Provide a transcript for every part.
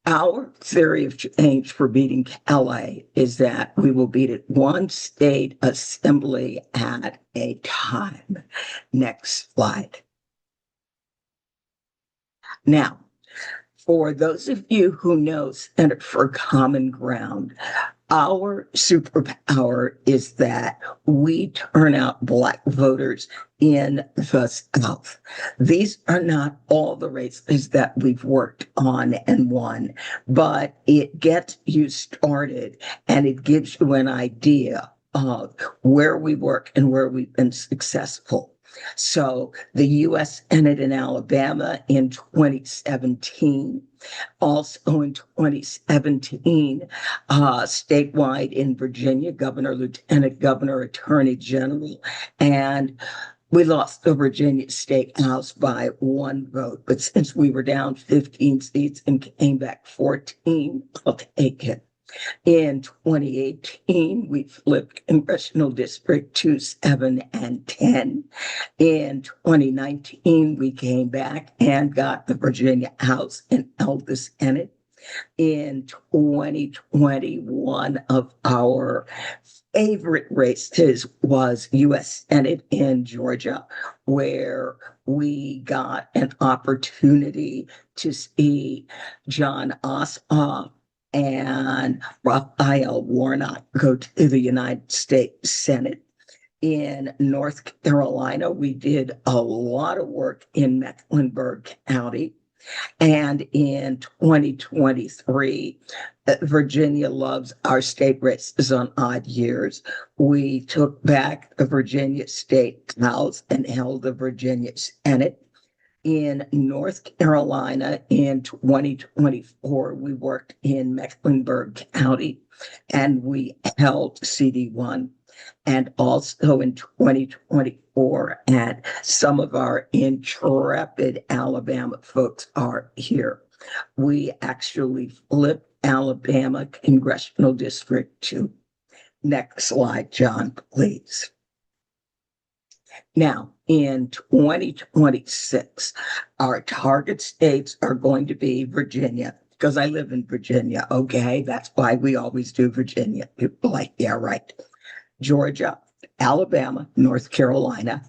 Our theory of change for beating Calais is that we will beat it one state assembly at a time. Next slide. Now, for those of you who know Center for Common Ground, our superpower is that we turn out Black voters in the South. These are not all the races that we've worked on and won, but it gets you started and it gives you an idea of where we work and where we've been successful. So the U.S. Senate in Alabama in 2017, also in 2017, statewide in Virginia, governor, lieutenant governor, attorney general, and we lost the Virginia State House by one vote. But since we were down 15 seats and came back 14, I'll take it. In 2018, we flipped congressional district 2, 7, and 10. In 2019, we came back and got the Virginia House and held the Senate. In 2020, one of our favorite races was U.S. Senate in Georgia, where we got an opportunity to see John Ossoff and Raphael Warnock go to the United States Senate. In North Carolina, we did a lot of work in Mecklenburg County. And in 2023, Virginia loves our state races on odd years. We took back the Virginia State House and held the Virginia Senate. In North Carolina in 2024, we worked in Mecklenburg County and we held CD1. And also in 2024, and some of our intrepid Alabama folks are here, we actually flipped Alabama Congressional District 2. Next slide, John, please. Now, in 2026, our target states are going to be Virginia, because I live in Virginia, okay? That's why we always do Virginia. People like, yeah, right. Georgia, Alabama, North Carolina,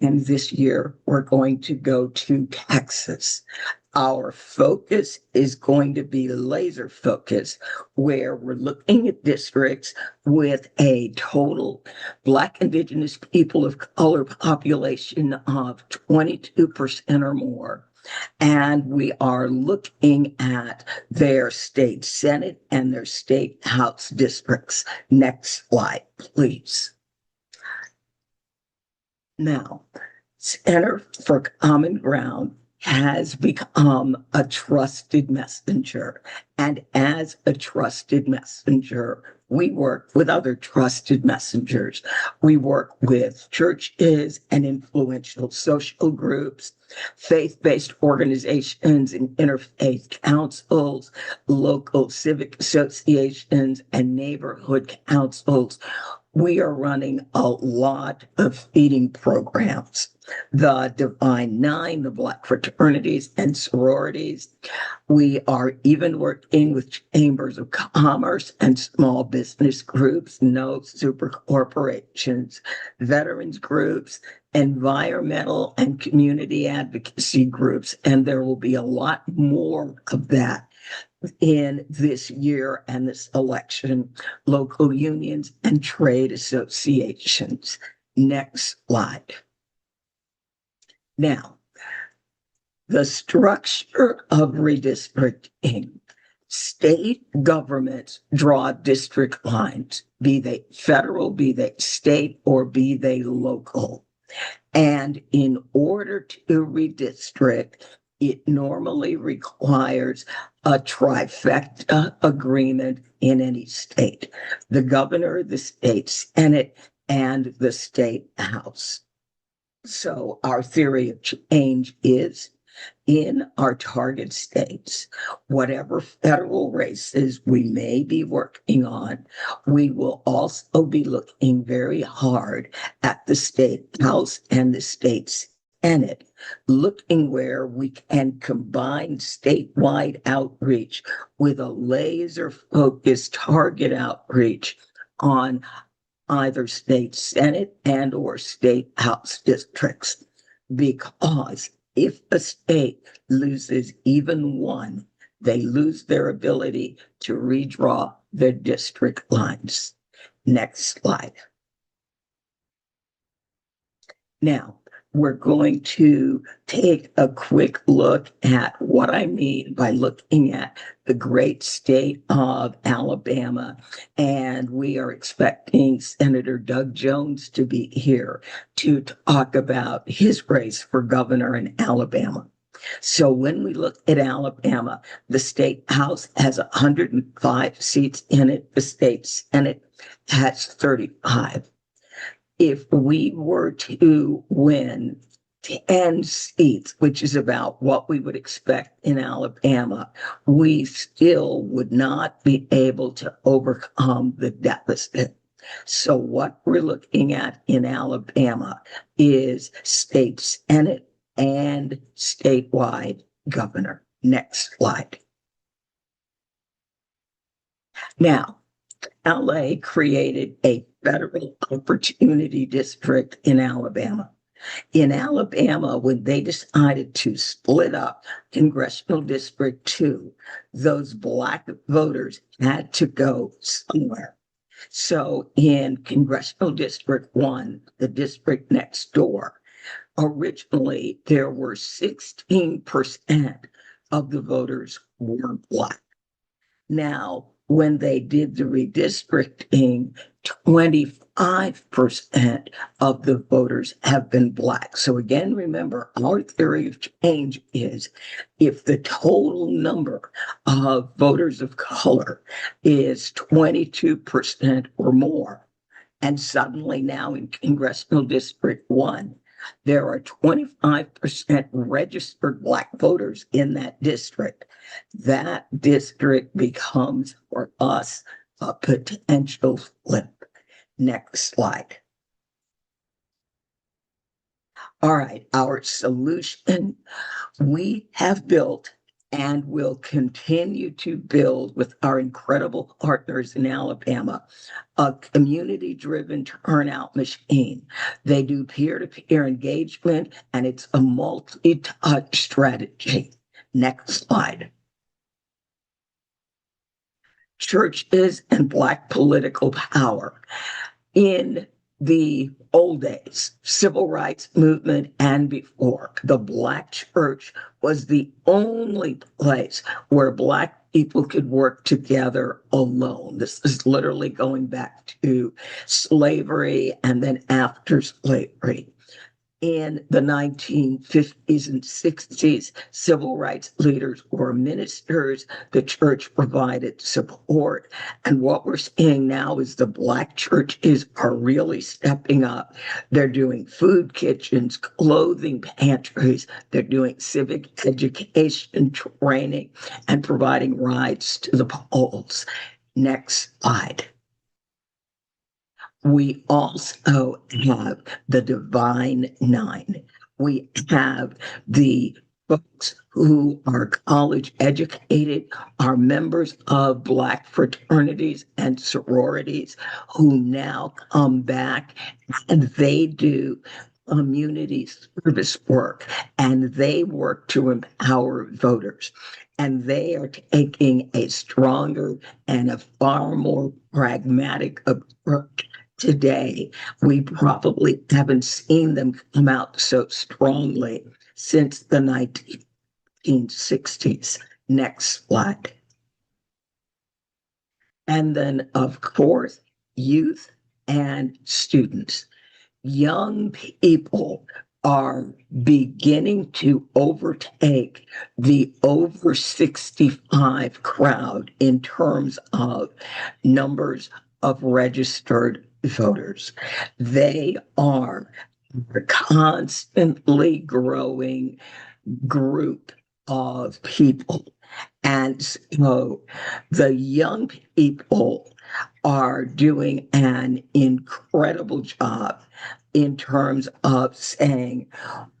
and this year we're going to go to Texas. Our focus is going to be laser focus, where we're looking at districts with a total Black, Indigenous, people of color population of 22% or more. And we are looking at their state Senate and their state House districts. Next slide, please. Now, Center for Common Ground has become a trusted messenger. And as a trusted messenger, we work with other trusted messengers. We work with churches and influential social groups, faith-based organizations and interfaith councils, local civic associations, and neighborhood councils. We are running a lot of feeding programs. The Divine Nine, the Black fraternities and sororities. We are even working with chambers of commerce and small business groups, no super corporations, veterans groups, environmental and community advocacy groups. And there will be a lot more of that in this year and this election, local unions and trade associations. Next slide. Now, the structure of redistricting. State governments draw district lines, be they federal, be they state, or be they local. And in order to redistrict, it normally requires a trifecta agreement in any state: the governor, the state senate, and the state house. So our theory of change is, in our target states, whatever federal races we may be working on, we will also be looking very hard at the state house and the state Senate, looking where we can combine statewide outreach with a laser focused target outreach on either state Senate and or state House districts. Because if a state loses even one, they lose their ability to redraw their district lines. Next slide. Now, we're going to take a quick look at what I mean by looking at the great state of Alabama. And we are expecting Senator Doug Jones to be here to talk about his race for governor in Alabama. So when we look at Alabama, the state house has 105 seats in it. The state Senate has 35. If we were to win 10 seats, which is about what we would expect in Alabama, we still would not be able to overcome the deficit. So what we're looking at in Alabama is state Senate and statewide governor. Next slide. Now, Callais created a federal opportunity district in Alabama. In Alabama, when they decided to split up Congressional District 2, those Black voters had to go somewhere. So in Congressional District 1, the district next door, originally there were 16% of the voters were Black. Now, when they did the redistricting, 25% of the voters have been Black. So again, remember, our theory of change is if the total number of voters of color is 22% or more, and suddenly now in Congressional District 1, there are 25% registered Black voters in that district. That district becomes, for us, a potential flip. Next slide. All right, our solution we have built and will continue to build with our incredible partners in Alabama, a community-driven turnout machine. They do peer-to-peer engagement, and it's a multi-touch strategy. Next slide. Churches and Black political power. In the old days, civil rights movement and before, the Black church was the only place where Black people could work together alone. This is literally going back to slavery and then after slavery. In the 1950s and 60s, civil rights leaders were ministers. The church provided support. And what we're seeing now is the Black churches are really stepping up. They're doing food kitchens, clothing pantries. They're doing civic education training and providing rides to the polls. Next slide. We also have the Divine Nine. We have the folks who are college educated, are members of Black fraternities and sororities who now come back and they do community service work and they work to empower voters. And they are taking a stronger and a far more pragmatic approach. Today, we probably haven't seen them come out so strongly since the 1960s. Next slide. And then, of course, youth and students. Young people are beginning to overtake the over 65 crowd in terms of numbers of registered voters. They are a constantly growing group of people. And so the young people are doing an incredible job in terms of saying,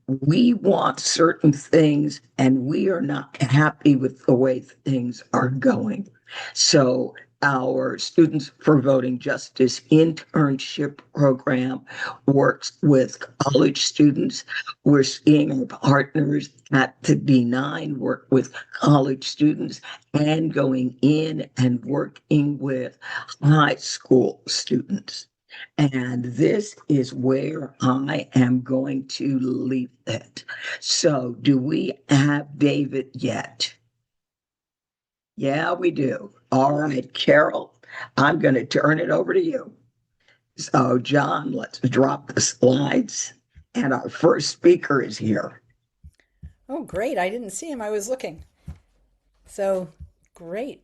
we want certain things and we are not happy with the way things are going. So our Students for Voting Justice internship program works with college students. We're seeing our partners at the D9 work with college students and going in and working with high school students. And this is where I am going to leave it. So, do we have David yet? Yeah, we do. All right, Carol, I'm going to turn it over to you. So, John, let's drop the slides. And our first speaker is here. Oh, great. I didn't see him. I was looking. So great.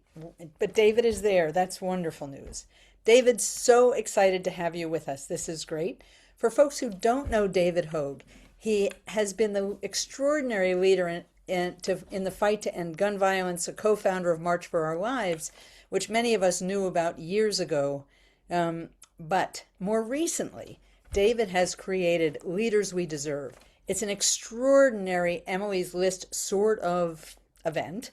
But David is there. That's wonderful news. David's so excited to have you with us. This is great. For folks who don't know David Hogue, he has been the extraordinary leader in the fight to end gun violence, a co founder of March for Our Lives, which many of us knew about years ago. But more recently, David has created Leaders We Deserve. It's an extraordinary Emily's List sort of event,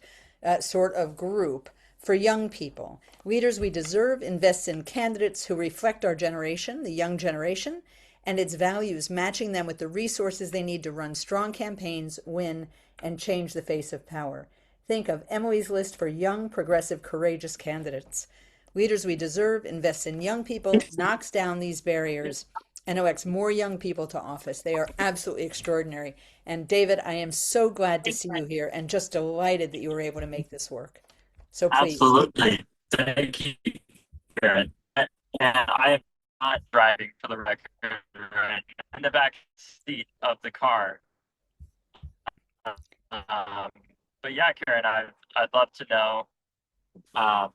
sort of group for young people. Leaders We Deserve invests in candidates who reflect our generation, the young generation, and its values, matching them with the resources they need to run strong campaigns, win, and change the face of power. Think of Emily's List for young, progressive, courageous candidates. Leaders We Deserve invests in young people, knocks down these barriers, and elects more young people to office. They are absolutely extraordinary. And David, I am so glad to see you here and just delighted that you were able to make this work. So please. Absolutely. Thank you, Karen. And I am not driving for the record, right? In the back seat of the car. Um, but yeah, Karen, I'd love to know um,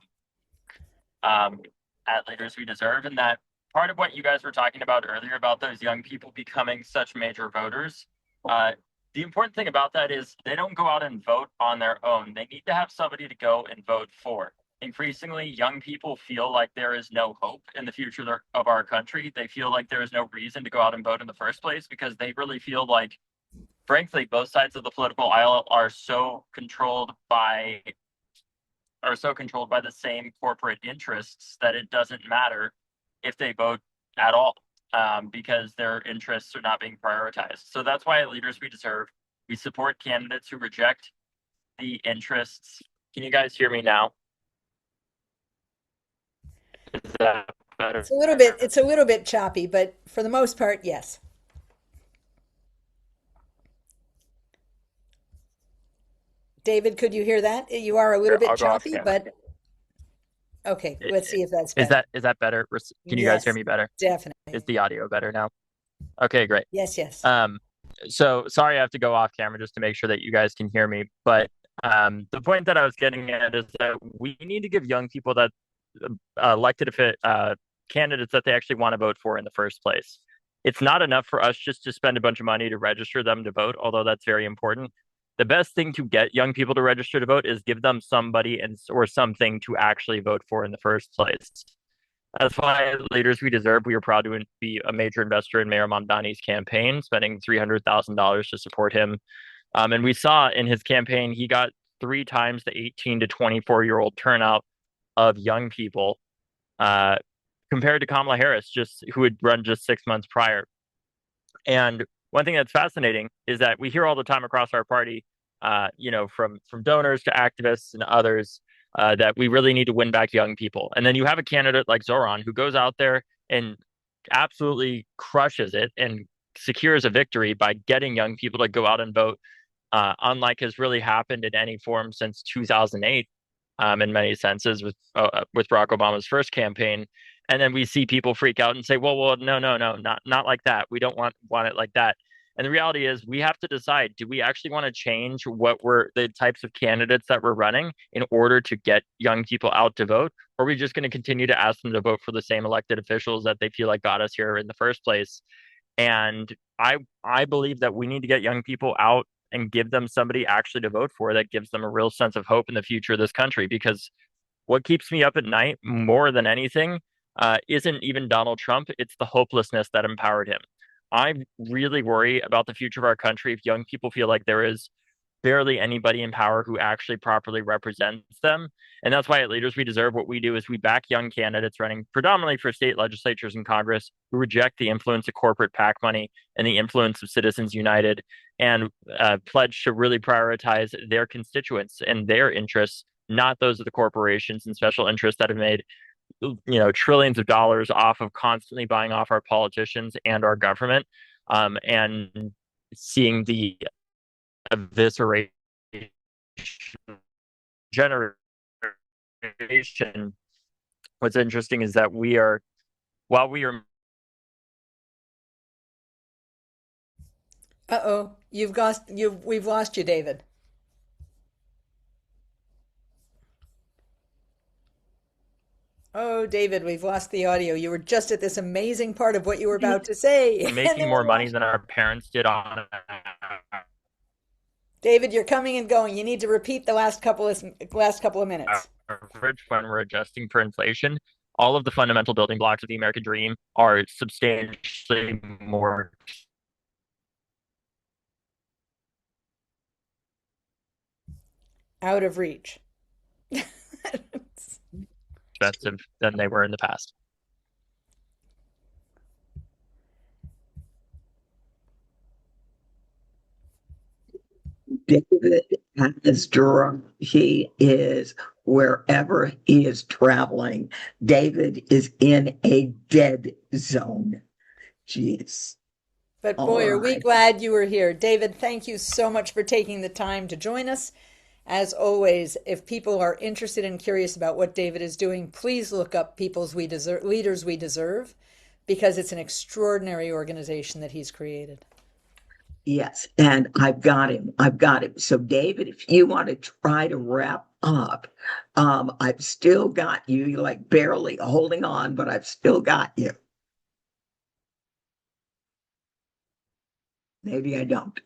um, at Leaders We Deserve, and that part of what you guys were talking about earlier about those young people becoming such major voters. The important thing about that is they don't go out and vote on their own. They need to have somebody to go and vote for. Increasingly, young people feel like there is no hope in the future of our country. They feel like there is no reason to go out and vote in the first place because they really feel like, frankly, both sides of the political aisle are so controlled by the same corporate interests that it doesn't matter if they vote at all, because their interests are not being prioritized. So that's why at Leaders We Deserve, we support candidates who reject the interests. Can you guys hear me now? Is that better? It's a little bit choppy, but for the most part, yes. David, could you hear that? You are a little Here, bit I'll go off choppy, camera. but okay, let's see if that's Is better. that better? Can you guys hear Yes, me better? Is definitely. the audio better now? Okay, great. Yes, yes. Um, so sorry I have to go off camera just to make sure that you guys can hear me. But the point that I was getting at is that we need to give young people that elected candidates that they actually want to vote for in the first place. It's not enough for us just to spend a bunch of money to register them to vote, although that's very important. The best thing to get young people to register to vote is give them somebody or something to actually vote for in the first place. That's why at Leaders We Deserve, we are proud to be a major investor in Mayor Mamdani's campaign, spending $300,000 to support him. And we saw in his campaign, he got three times the 18 to 24-year-old turnout of young people uh, compared to Kamala Harris, who had run just 6 months prior. And one thing that's fascinating is that we hear all the time across our party, from donors to activists and others, that we really need to win back young people. And then you have a candidate like Zoran who goes out there and absolutely crushes it and secures a victory by getting young people to go out and vote, unlike has really happened in any form since 2008, in many senses with Barack Obama's first campaign. And then we see people freak out and say, well, no, no, no, not like that. We don't want it like that. And the reality is we have to decide, do we actually want to change the types of candidates that we're running in order to get young people out to vote? Or are we just going to continue to ask them to vote for the same elected officials that they feel like got us here in the first place? And I believe that we need to get young people out and give them somebody actually to vote for that gives them a real sense of hope in the future of this country. Because what keeps me up at night more than anything isn't even Donald Trump. It's the hopelessness that empowered him. I really worry about the future of our country if young people feel like there is barely anybody in power who actually properly represents them. And that's why at Leaders We Deserve, what we do is we back young candidates running predominantly for state legislatures and Congress who reject the influence of corporate PAC money and the influence of Citizens United and pledge to really prioritize their constituents and their interests, not those of the corporations and special interests that have made trillions of dollars off of constantly buying off our politicians and our government, and seeing the evisceration generation. What's interesting is that while we are Uh-oh, we've lost you, David. Oh, David, we've lost the audio. You were just at this amazing part of what you were about to say, and making then we more money lost than you. our parents did on David, you're coming and going. You need to repeat the last couple of minutes. average when we're adjusting for inflation, all of the fundamental building blocks of the American dream are substantially more Out of reach. expensive than they were in the past. David has drunk. He is wherever he is traveling. David is in a dead zone. Jeez. But All boy, are we right. glad you were here. David, thank you so much for taking the time to join us. As always, if people are interested and curious about what David is doing, please look up Leaders We Deserve, because it's an extraordinary organization that he's created. Yes, and I've got him. I've got him. So, David, if you want to try to wrap up, I've still got you. You're like barely holding on, but I've still got you. Maybe I don't.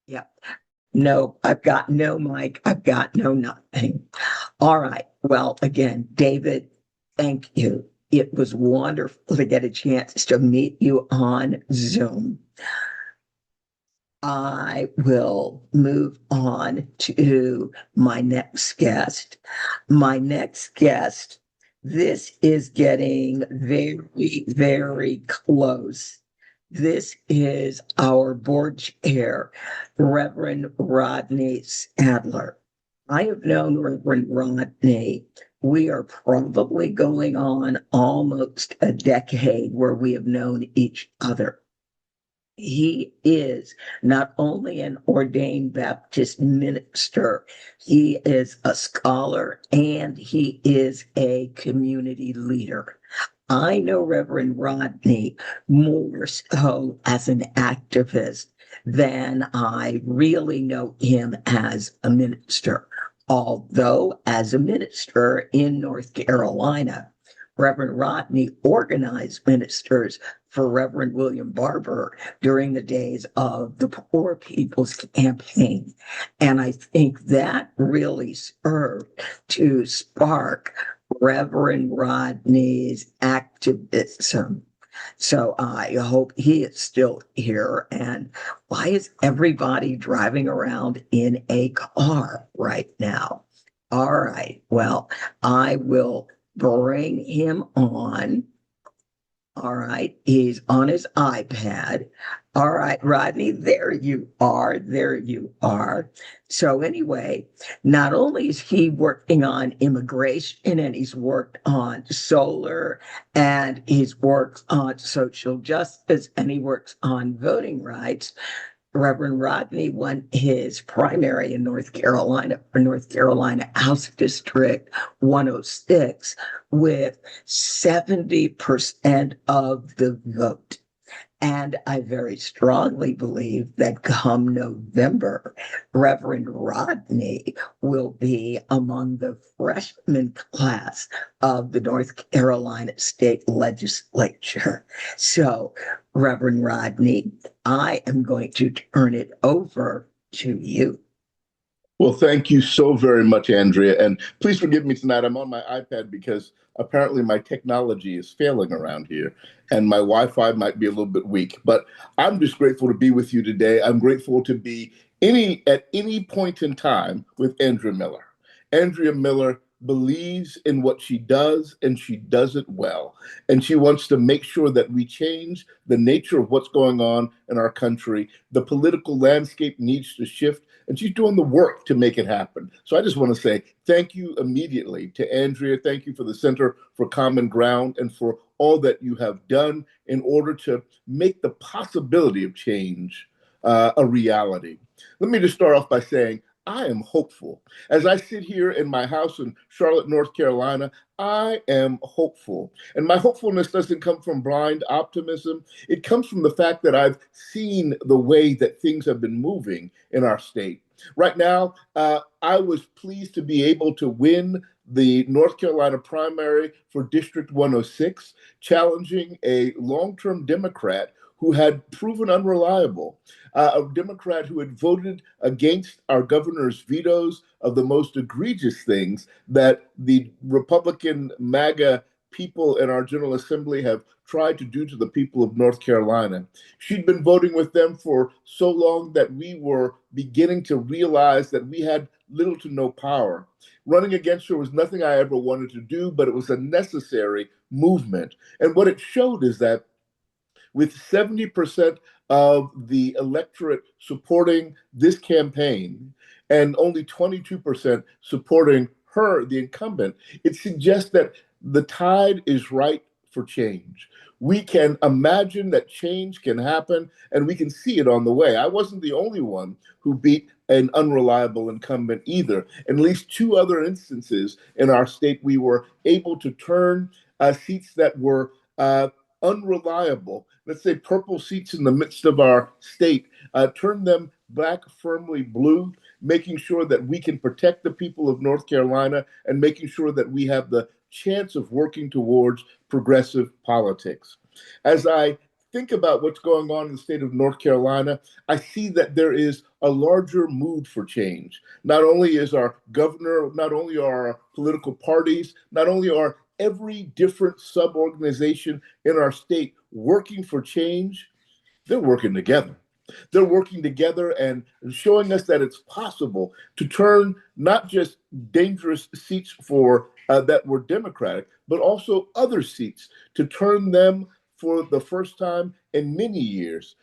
Yep. No, I've got no mic. I've got no nothing. All right. Well, again, David, thank you. It was wonderful to get a chance to meet you on Zoom. I will move on to my next guest. My next guest, this is getting very, very close. This is our board chair, Reverend Rodney Sadler. I have known Reverend Rodney. We are probably going on almost a decade where we have known each other. He is not only an ordained Baptist minister, he is a scholar and he is a community leader. I know Reverend Rodney more so as an activist than I really know him as a minister. Although, as a minister in North Carolina, Reverend Rodney organized ministers for Reverend William Barber during the days of the Poor People's Campaign. And I think that really served to spark Reverend Rodney's activism. So I hope he is still here. And why is everybody driving around in a car right now? All right. Well, I will bring him on. All right. He's on his iPad. All right, Rodney, there you are. There you are. So, anyway, not only is he working on immigration and he's worked on solar and he's worked on social justice and he works on voting rights, Reverend Rodney won his primary in North Carolina for North Carolina House District 106 with 70% of the vote. And I very strongly believe that come November, Reverend Rodney will be among the freshman class of the North Carolina State Legislature. So, Reverend Rodney, I am going to turn it over to you. Well, thank you so very much, Andrea. And please forgive me tonight. I'm on my iPad because apparently my technology is failing around here and my Wi-Fi might be a little bit weak. But I'm just grateful to be with you today. I'm grateful to be at any point in time with Andrea Miller. Andrea Miller believes in what she does and she does it well. And she wants to make sure that we change the nature of what's going on in our country. The political landscape needs to shift and she's doing the work to make it happen. So I just want to say thank you immediately to Andrea. Thank you for the Center for Common Ground and for all that you have done in order to make the possibility of change a reality. Let me just start off by saying I am hopeful. As I sit here in my house in Charlotte, North Carolina, I am hopeful. And my hopefulness doesn't come from blind optimism. It comes from the fact that I've seen the way that things have been moving in our state. Right now, I was pleased to be able to win the North Carolina primary for District 106, challenging a long-term Democrat who had proven unreliable, a Democrat who had voted against our governor's vetoes of the most egregious things that the Republican MAGA people in our General Assembly have tried to do to the people of North Carolina. She'd been voting with them for so long that we were beginning to realize that we had little to no power. Running against her was nothing I ever wanted to do, but it was a necessary movement. And what it showed is that with 70% of the electorate supporting this campaign and only 22% supporting her, the incumbent, it suggests that the tide is right for change. We can imagine that change can happen and we can see it on the way. I wasn't the only one who beat an unreliable incumbent either. In at least two other instances in our state, we were able to turn seats that were unreliable, let's say purple seats in the midst of our state, turn them back firmly blue, making sure that we can protect the people of North Carolina and making sure that we have the chance of working towards progressive politics. As I think about what's going on in the state of North Carolina, I see that there is a larger mood for change. Not only is our governor, not only are our political parties, not only are every different sub-organization in our state working for change, they're working together. They're working together and showing us that it's possible to turn not just dangerous seats for that were Democratic, but also other seats to turn them for the first time in many years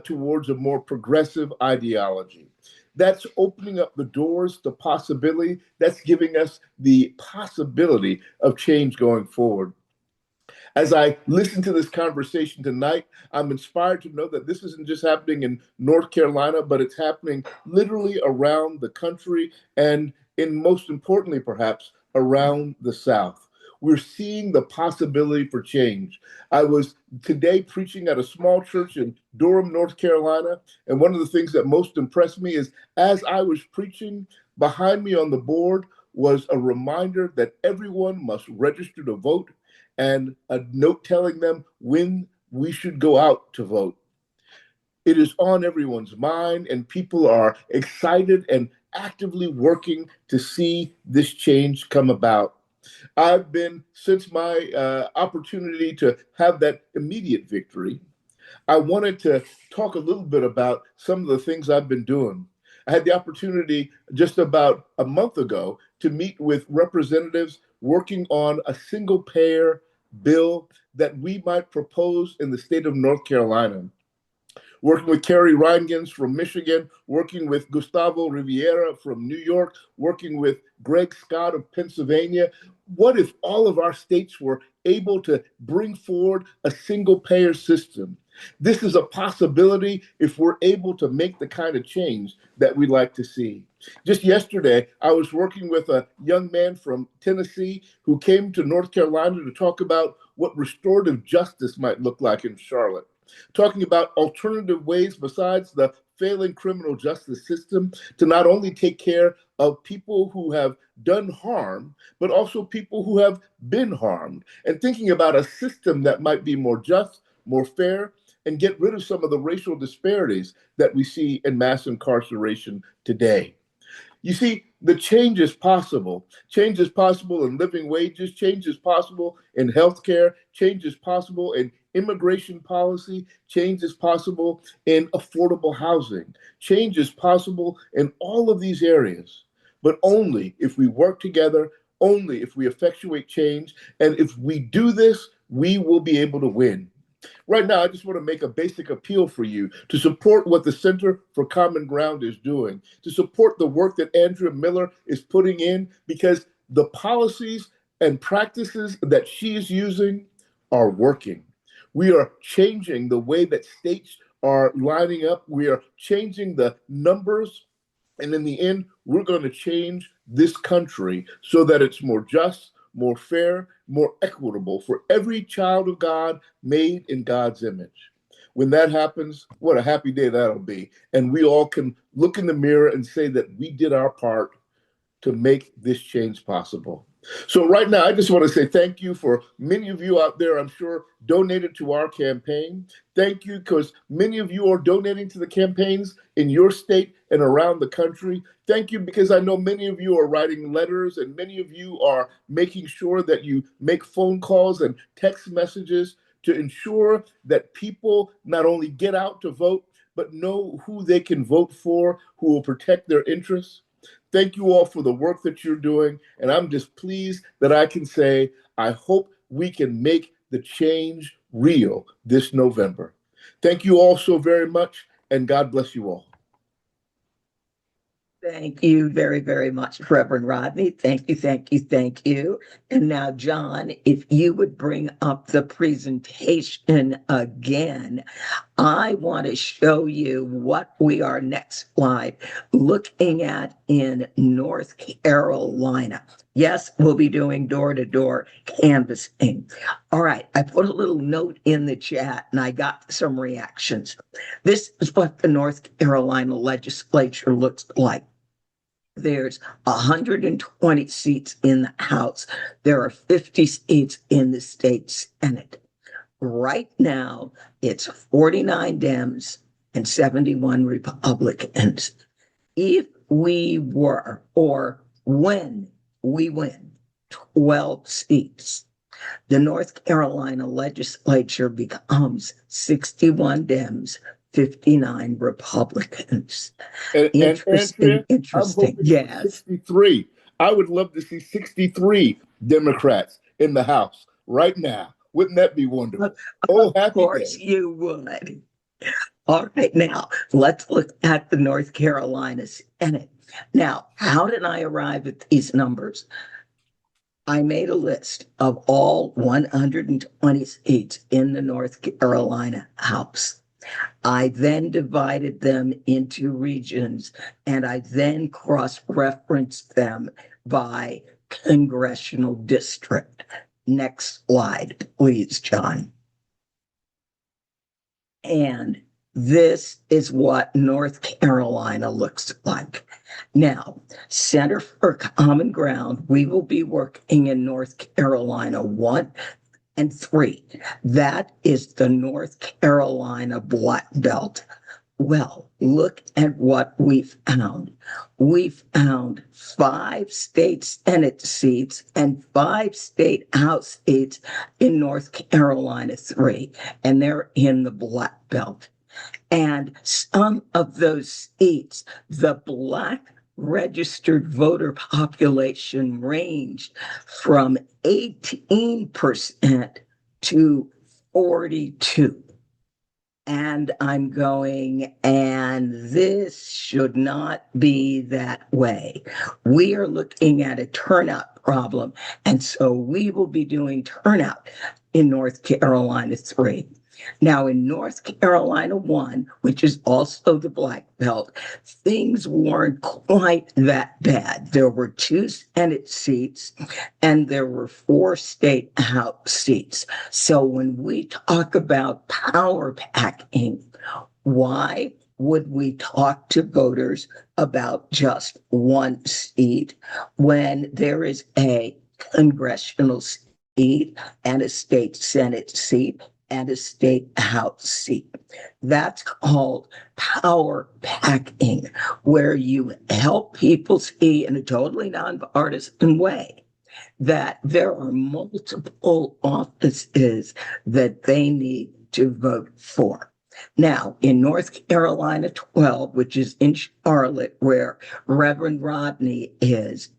towards a more progressive ideology. That's opening up the doors to possibility. That's giving us the possibility of change going forward. As I listen to this conversation tonight, I'm inspired to know that this isn't just happening in North Carolina, but it's happening literally around the country and, in most importantly, perhaps, around the South. We're seeing the possibility for change. I was today preaching at a small church in Durham, North Carolina, and one of the things that most impressed me is as I was preaching, behind me on the board was a reminder that everyone must register to vote and a note telling them when we should go out to vote. It is on everyone's mind, and people are excited and actively working to see this change come about. I've been, since my opportunity to have that immediate victory, I wanted to talk a little bit about some of the things I've been doing. I had the opportunity just about a month ago to meet with representatives working on a single payer bill that we might propose in the state of North Carolina. Working with Kerry Reingans from Michigan, working with Gustavo Riviera from New York, working with Greg Scott of Pennsylvania. What if all of our states were able to bring forward a single payer system? This is a possibility if we're able to make the kind of change that we'd like to see. Just yesterday, I was working with a young man from Tennessee who came to North Carolina to talk about what restorative justice might look like in Charlotte, talking about alternative ways besides the failing criminal justice system to not only take care of people who have done harm, but also people who have been harmed, and thinking about a system that might be more just, more fair, and get rid of some of the racial disparities that we see in mass incarceration today. You see, The change is possible. Change is possible in living wages. Change is possible in healthcare. Change is possible in immigration policy. Change is possible in affordable housing. Change is possible in all of these areas, but only if we work together, only if we effectuate change. And if we do this, we will be able to win. Right now, I just want to make a basic appeal for you to support what the Center for Common Ground is doing, to support the work that Andrea Miller is putting in, because the policies and practices that she is using are working. We are changing the way that states are lining up. We are changing the numbers. And in the end, we're going to change this country so that it's more just, more fair, more equitable for every child of God made in God's image. When that happens, what a happy day that'll be. And we all can look in the mirror and say that we did our part to make this change possible. So right now, I just want to say thank you for many of you out there, I'm sure, donated to our campaign. Thank you, because many of you are donating to the campaigns in your state and around the country. Thank you, because I know many of you are writing letters and many of you are making sure that you make phone calls and text messages to ensure that people not only get out to vote, but know who they can vote for, who will protect their interests. Thank you all for the work that you're doing. And I'm just pleased that I can say, I hope we can make the change real this November. Thank you all so very much, and God bless you all. Thank you very, very much, Reverend Rodney. Thank you, thank you, thank you. And now, John, if you would bring up the presentation again, I want to show you what we are next slide looking at in North Carolina. Yes, we'll be doing door-to-door canvassing. All right, I put a little note in the chat and I got some reactions. This is what the North Carolina legislature looks like. There's 120 seats in the House. There are 50 seats in the state Senate. Right now, it's 49 Dems and 71 Republicans. If we were, or when we win 12 seats, the North Carolina legislature becomes 61 Dems, 59 Republicans. And Andrea, I'm Interesting. hoping Yes. 63. I would love to see 63 Democrats in the House right now. Wouldn't that be wonderful? Oh, happy Of course day. you would. All right, now let's look at the North Carolina Senate. Now, how did I arrive at these numbers? I made a list of all 120 seats in the North Carolina House. I then divided them into regions and I then cross-referenced them by congressional district. Next slide, please, John. And this is what North Carolina looks like. Now, Center for Common Ground, we will be working in North Carolina 1 and 3. That is the North Carolina Black Belt. Well, look at what we found. We found 5 state Senate seats and 5 state House seats in North Carolina 3, and they're in the Black Belt. And some of those seats, the Black registered voter population ranged from 18% to 42%. And I'm going, and this should not be that way. We are looking at a turnout problem. And so we will be doing turnout in North Carolina 3. Now, in North Carolina 1, which is also the Black Belt, things weren't quite that bad. There were 2 Senate seats and there were 4 state House seats. So when we talk about power packing, why would we talk to voters about just 1 seat when there is a congressional seat and a state Senate seat and a state House seat? That's called power packing, where you help people see in a totally nonpartisan way that there are multiple offices that they need to vote for. Now, in North Carolina 12, which is in Charlotte, where Reverend Rodney is,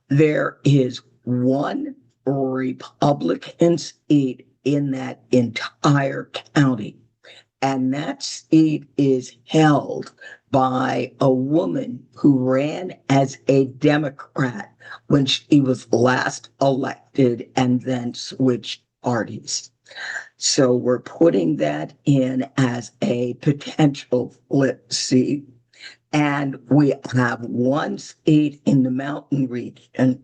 there is one Republican seat in that entire county. And that seat is held by a woman who ran as a Democrat when she was last elected and then switched parties. So we're putting that in as a potential flip seat. And we have one seat in the mountain region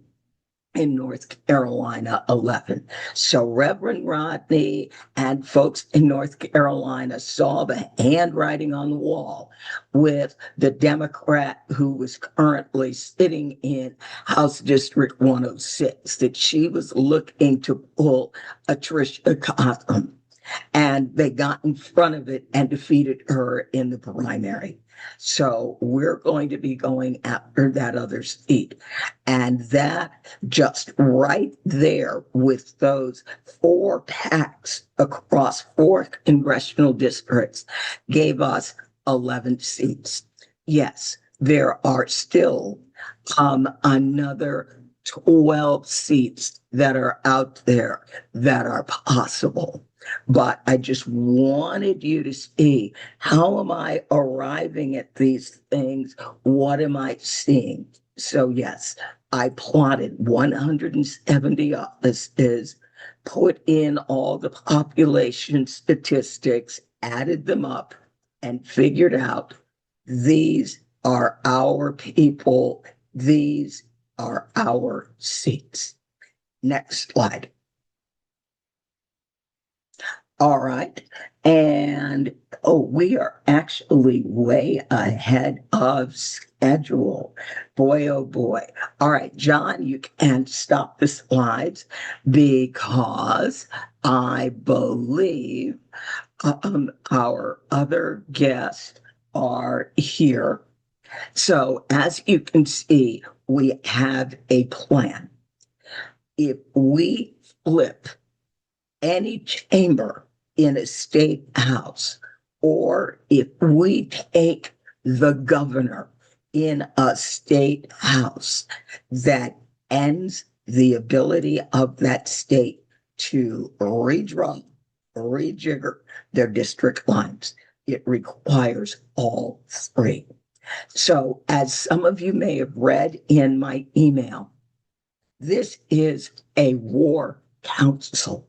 in North Carolina 11. So Reverend Rodney and folks in North Carolina saw the handwriting on the wall with the Democrat who was currently sitting in House District 106 that she was looking to pull a Tricia Cotham. And they got in front of it and defeated her in the primary. So we're going to be going after that other seat. And that just right there with those 4 packs across 4 congressional districts gave us 11 seats. Yes, there are still another 12 seats that are out there that are possible. But I just wanted you to see, how am I arriving at these things? What am I seeing? So yes, I plotted 170 offices, put in all the population statistics, added them up, and figured out these are our people. These are our seats. Next slide. All right. And we are actually way ahead of schedule. Boy, oh boy. All right, John, you can stop the slides because I believe our other guests are here. So as you can see, we have a plan. If we flip any chamber in a state house, or if we take the governor in a state house, that ends the ability of that state to redraw, rejigger their district lines. It requires all 3. So, as some of you may have read in my email, this is a war council,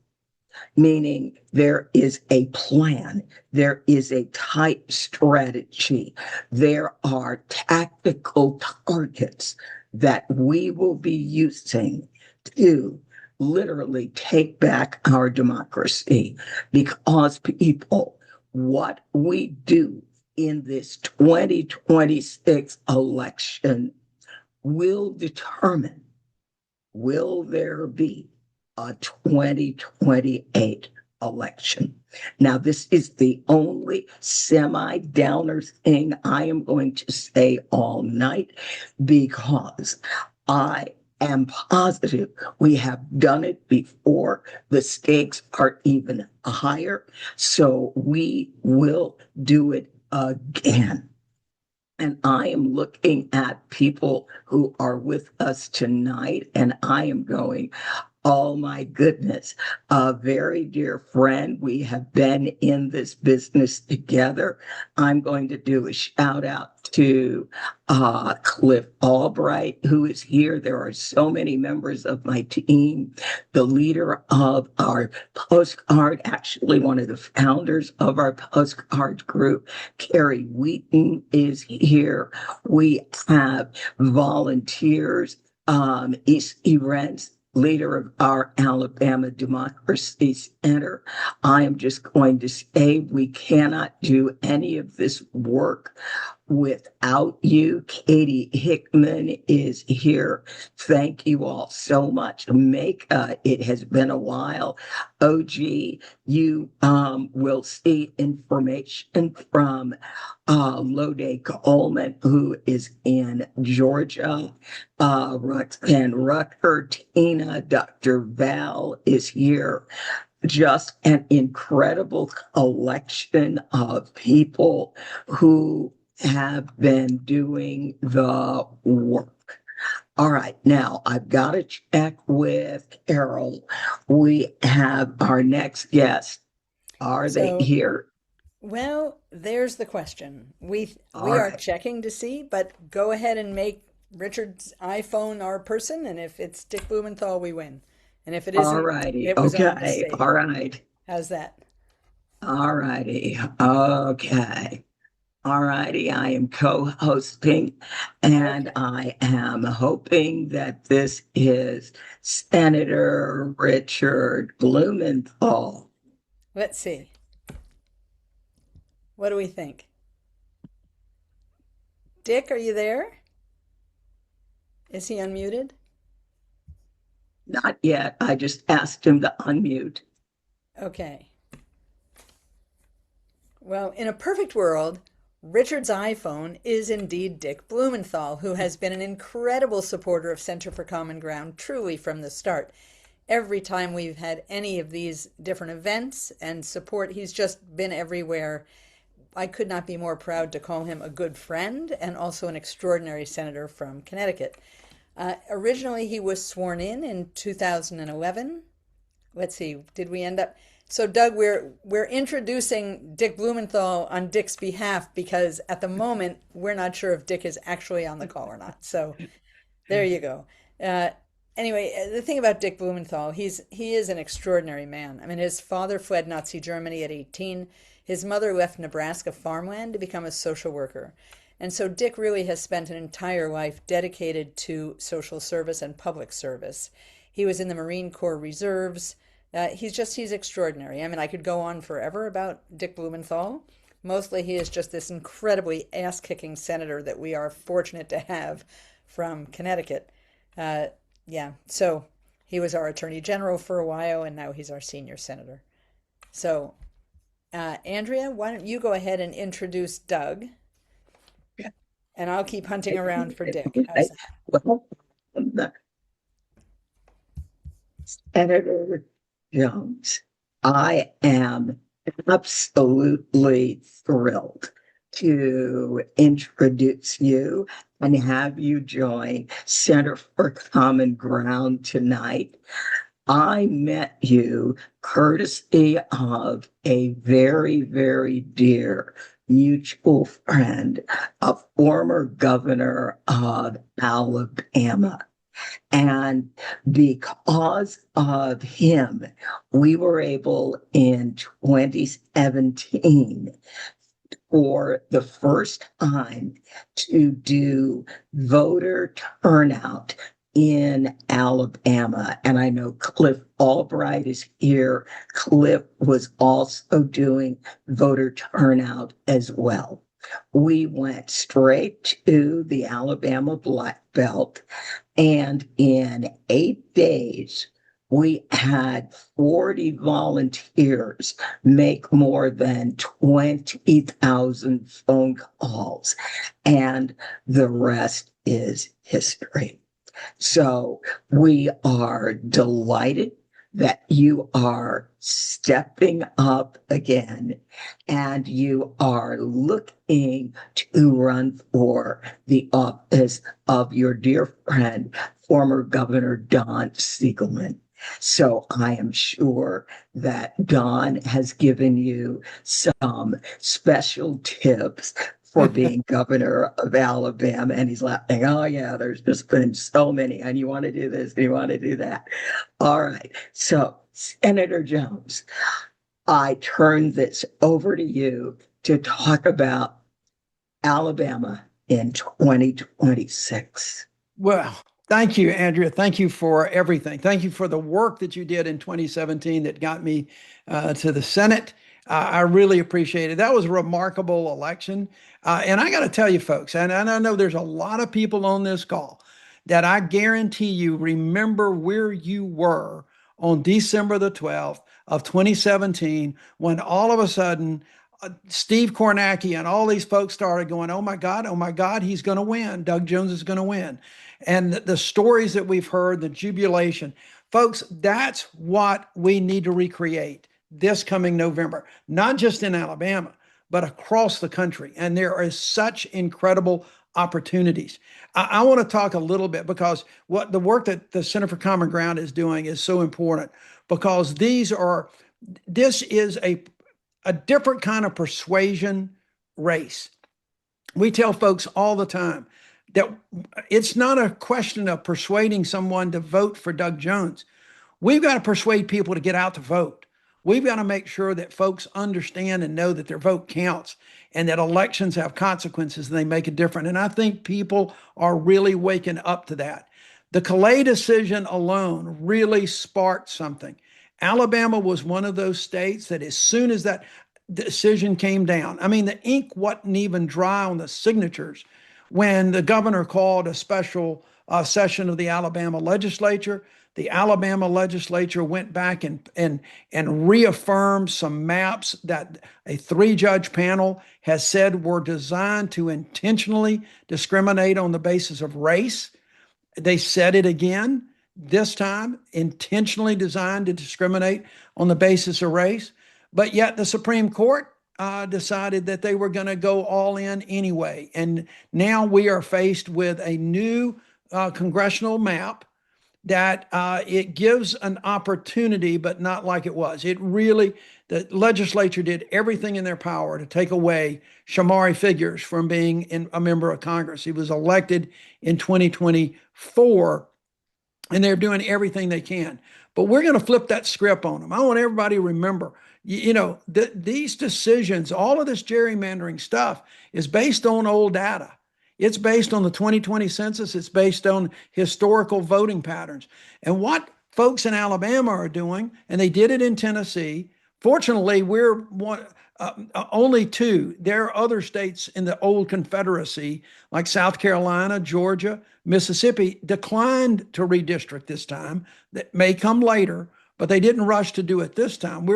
meaning there is a plan, there is a type strategy, there are tactical targets that we will be using to literally take back our democracy. Because people, what we do in this 2026 election will determine, will there be a 2028 election? Now, this is the only semi-downer thing I am going to say all night, because I am positive we have done it before. The stakes are even higher, so we will do it again. And I am looking at people who are with us tonight, and I am going, oh my goodness, a very dear friend. We have been in this business together. I'm going to do a shout out to Cliff Albright, who is here. There are so many members of my team. The leader of our postcard, actually one of the founders of our postcard group, Carrie Wheaton, is here. We have volunteers, E.C. Rents, leader of our Alabama Democracy Center. I am just going to say we cannot do any of this work Without you, Katie Hickman is here. Thank you all so much. It has been a while. OG, you will see information from Lode Coleman, who is in Georgia. Roxanne Rucker, Tina, Dr. Val is here. Just an incredible collection of people who have been doing the work. All right, now I've got to check with Carol. We have our next guest. Are they So, here? well, there's the question. We All are right. checking to see, but go ahead and make Richard's iPhone our person, and if it's Dick Blumenthal, we win. And if it All isn't, righty. it was our Okay. mistake. All right. How's that? All righty. Okay. All righty, I am co-hosting, and Okay. I am hoping that this is Senator Richard Blumenthal. Let's see. What do we think? Dick, are you there? Is he unmuted? Not yet. I just asked him to unmute. Okay. Well, in a perfect world, Richard's iPhone is indeed Dick Blumenthal, who has been an incredible supporter of Center for Common Ground truly from the start. Every time we've had any of these different events and support, he's just been everywhere. I could not be more proud to call him a good friend and also an extraordinary senator from Connecticut. Originally, he was sworn in 2011. Let's see, did we end up? So, Doug, we're introducing Dick Blumenthal on Dick's behalf because at the moment we're not sure if Dick is actually on the call or not. So, there you go. Uh, anyway, the thing about Dick Blumenthal, he is an extraordinary man. I mean, his father fled Nazi Germany at 18. His mother left Nebraska farmland to become a social worker. And so Dick really has spent an entire life dedicated to social service and public service. He was in the Marine Corps Reserves. He's extraordinary. I mean, I could go on forever about Dick Blumenthal. Mostly, he is just this incredibly ass-kicking senator that we are fortunate to have from Connecticut. Uh, yeah, so he was our attorney general for a while, and now he's our senior senator. So, Andrea, why don't you go ahead and introduce Doug, and I'll keep hunting around for Dick. How's that? Well, Senator Jones, I am absolutely thrilled to introduce you and have you join Center for Common Ground tonight. I met you courtesy of a very, very dear mutual friend, a former governor of Alabama. And because of him, we were able in 2017 for the first time to do voter turnout in Alabama. And I know Cliff Albright is here. Cliff was also doing voter turnout as well. We went straight to the Alabama Black Belt, and in 8 days, we had 40 volunteers make more than 20,000 phone calls, and the rest is history. So we are delighted that you are stepping up again and you are looking to run for the office of your dear friend, former Governor Don Siegelman. So I am sure that Don has given you some special tips for being governor of Alabama. And he's laughing, oh, yeah, there's just been so many. And you want to do this, and you want to do that. All right. So, Senator Jones, I turn this over to you to talk about Alabama in 2026. Well, thank you, Andrea. Thank you for everything. Thank you for the work that you did in 2017 that got me to the Senate. I really appreciate it. That was a remarkable election. And I got to tell you, folks, and I know there's a lot of people on this call that I guarantee you remember where you were on December the 12th of 2017 when all of a sudden Steve Kornacki and all these folks started going, oh my God, he's going to win. Doug Jones is going to win. And the stories that we've heard, the jubilation, folks, that's what we need to recreate this coming November, not just in Alabama, but across the country. And there is such incredible opportunities. I want to talk a little bit because what the work that the Center for Common Ground is doing is so important because this is a different kind of persuasion race. We tell folks all the time that it's not a question of persuading someone to vote for Doug Jones. We've got to persuade people to get out to vote. We've got to make sure that folks understand and know that their vote counts and that elections have consequences and they make a difference. And I think people are really waking up to that. The Callais decision alone really sparked something. Alabama was one of those states that as soon as that decision came down, I mean, the ink wasn't even dry on the signatures when the governor called a special session of the Alabama legislature. The Alabama legislature went back and reaffirmed some maps that a 3-judge panel has said were designed to intentionally discriminate on the basis of race. They said it again this time, intentionally designed to discriminate on the basis of race. But yet the Supreme Court decided that they were going to go all in anyway. And now we are faced with a new congressional map that it gives an opportunity, but not like it was. The legislature did everything in their power to take away Shamari Figures from being a member of Congress. He was elected in 2024, and they're doing everything they can. But we're going to flip that script on them. I want everybody to remember, these decisions, all of this gerrymandering stuff is based on old data. It's based on the 2020 census. It's based on historical voting patterns. And what folks in Alabama are doing, and they did it in Tennessee. Fortunately, we're only two. There are other states in the old Confederacy, like South Carolina, Georgia, Mississippi, declined to redistrict this time. That may come later, but they didn't rush to do it this time.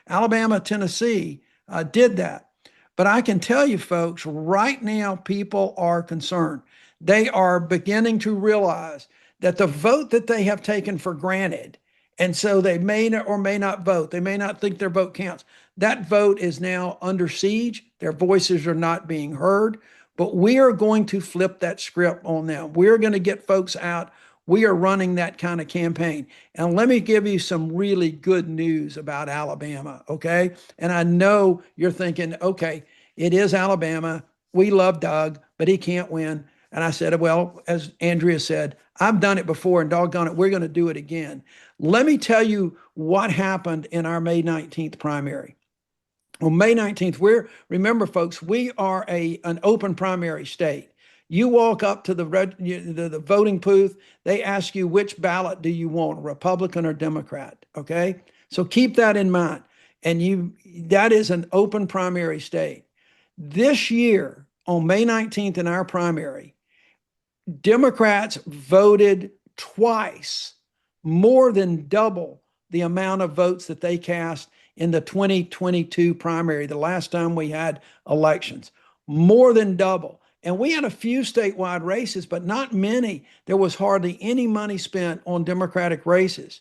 Alabama, Tennessee did that. But I can tell you, folks, right now, people are concerned. They are beginning to realize that the vote that they have taken for granted, and so they may or may not vote, they may not think their vote counts. That vote is now under siege. Their voices are not being heard. But we are going to flip that script on them. We're going to get folks out. We are running that kind of campaign. And let me give you some really good news about Alabama, okay? And I know you're thinking, okay, it is Alabama. We love Doug, but he can't win. And I said, well, as Andrea said, I've done it before, and doggone it, we're going to do it again. Let me tell you what happened in our May 19th primary. On May 19th, remember, folks, we are an open primary state. You walk up to the voting booth, they ask you which ballot do you want, Republican or Democrat, okay? So keep that in mind. And that is an open primary state. This year, on May 19th in our primary, Democrats voted twice, more than double the amount of votes that they cast in the 2022 primary, the last time we had elections, more than double. And we had a few statewide races, but not many. There was hardly any money spent on Democratic races.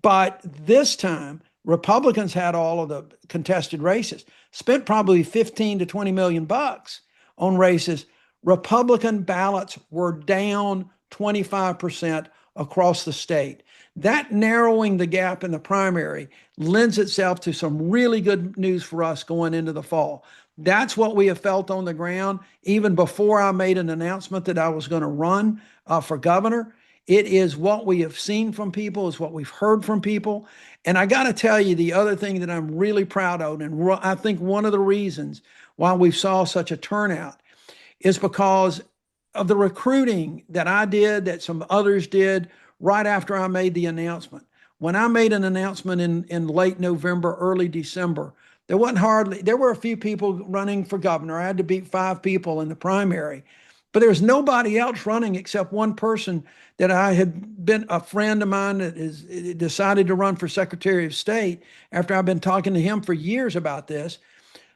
But this time, Republicans had all of the contested races, spent probably 15 to 20 million bucks on races. Republican ballots were down 25% across the state. That narrowing the gap in the primary lends itself to some really good news for us going into the fall. That's what we have felt on the ground even before I made an announcement that I was going to run for governor. It is what we have seen from people, is what we've heard from people. And I got to tell you, the other thing that I'm really proud of, and I think one of the reasons why we saw such a turnout is because of the recruiting that I did, that some others did right after I made the announcement. When I made an announcement in late November, early December, There were a few people running for governor. I had to beat 5 people in the primary, but there's nobody else running except one person that I had been a friend of mine that is decided to run for Secretary of State after I've been talking to him for years about this.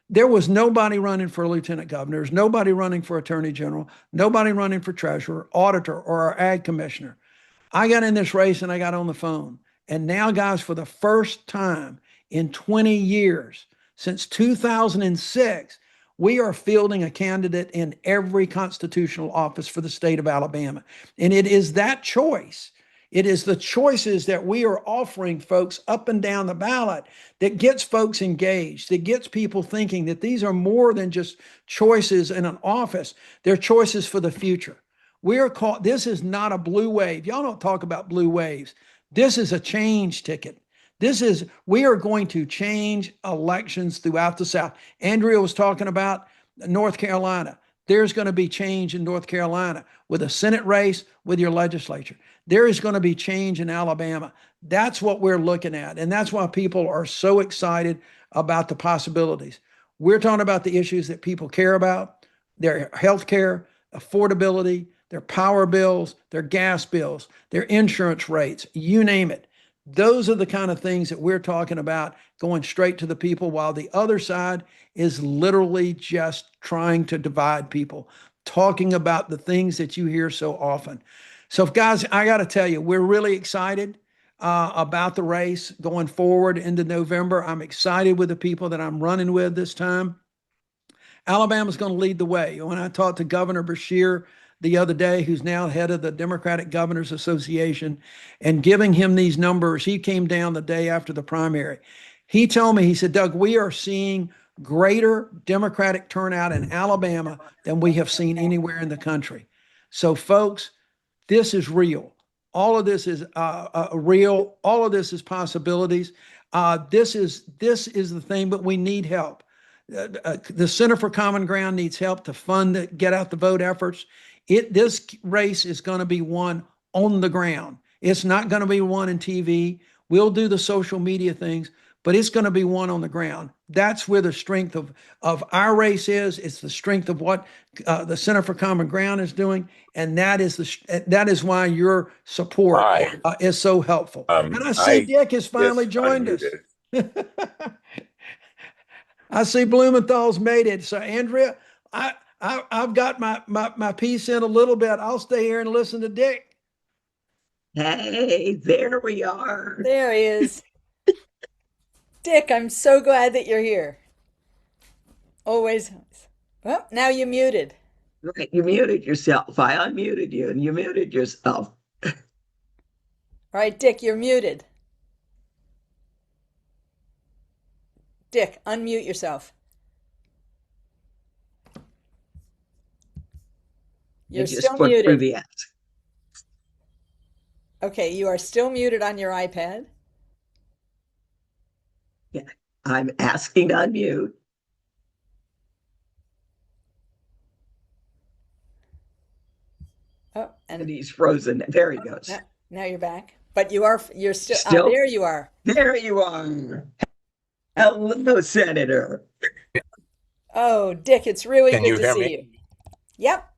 There was nobody running for lieutenant governor. There's nobody running for attorney general, nobody running for treasurer, auditor, or our ag commissioner. I got in this race and I got on the phone. And now, guys, for the first time in 20 years, since 2006, we are fielding a candidate in every constitutional office for the state of Alabama. And it is that choice. It is the choices that we are offering folks up and down the ballot that gets folks engaged, that gets people thinking that these are more than just choices in an office. They're choices for the future. We are called, this is not a blue wave. Y'all don't talk about blue waves. This is a change ticket. We are going to change elections throughout the South. Andrea was talking about North Carolina. There's going to be change in North Carolina with a Senate race, with your legislature. There is going to be change in Alabama. That's what we're looking at. And that's why people are so excited about the possibilities. We're talking about the issues that people care about, their health care, affordability, their power bills, their gas bills, their insurance rates, you name it. Those are the kind of things that we're talking about going straight to the people, while the other side is literally just trying to divide people, talking about the things that you hear so often. So, guys, I got to tell you, we're really excited about the race going forward into November. I'm excited with the people that I'm running with this time. Alabama's going to lead the way. When I talked to Governor Beshear the other day, who's now head of the Democratic Governors Association, and giving him these numbers, he came down the day after the primary. He told me, he said, Doug, we are seeing greater Democratic turnout in Alabama than we have seen anywhere in the country. So, folks, this is real. All of this is real. All of this is possibilities. This is the thing, but we need help. The Center for Common Ground needs help to fund the get out the vote efforts. This race is going to be won on the ground. It's not going to be won in TV. We'll do the social media things, but it's going to be won on the ground. That's where the strength of our race is. It's the strength of what the Center for Common Ground is doing, and that is why your support is so helpful. And I see Dick has finally joined us. I see Blumenthal's made it. So, Andrea, I've got my piece in a little bit. I'll stay here and listen to Dick. Hey, there we are. There he is. Dick, I'm so glad that you're here. Always. Well, now you muted. Right, you muted yourself. I unmuted you and you muted yourself. All right, Dick, you're muted. Dick, unmute yourself. You're You just still put through muted. the apps. Okay, you are still muted on your iPad. Yeah, I'm asking to unmute. Oh, And and he's frozen. There he goes. now you're back. But you're still, Still? there you are. There you are. Hello, Senator. Oh, Dick, it's really Can good you to hear see me? you. Yep,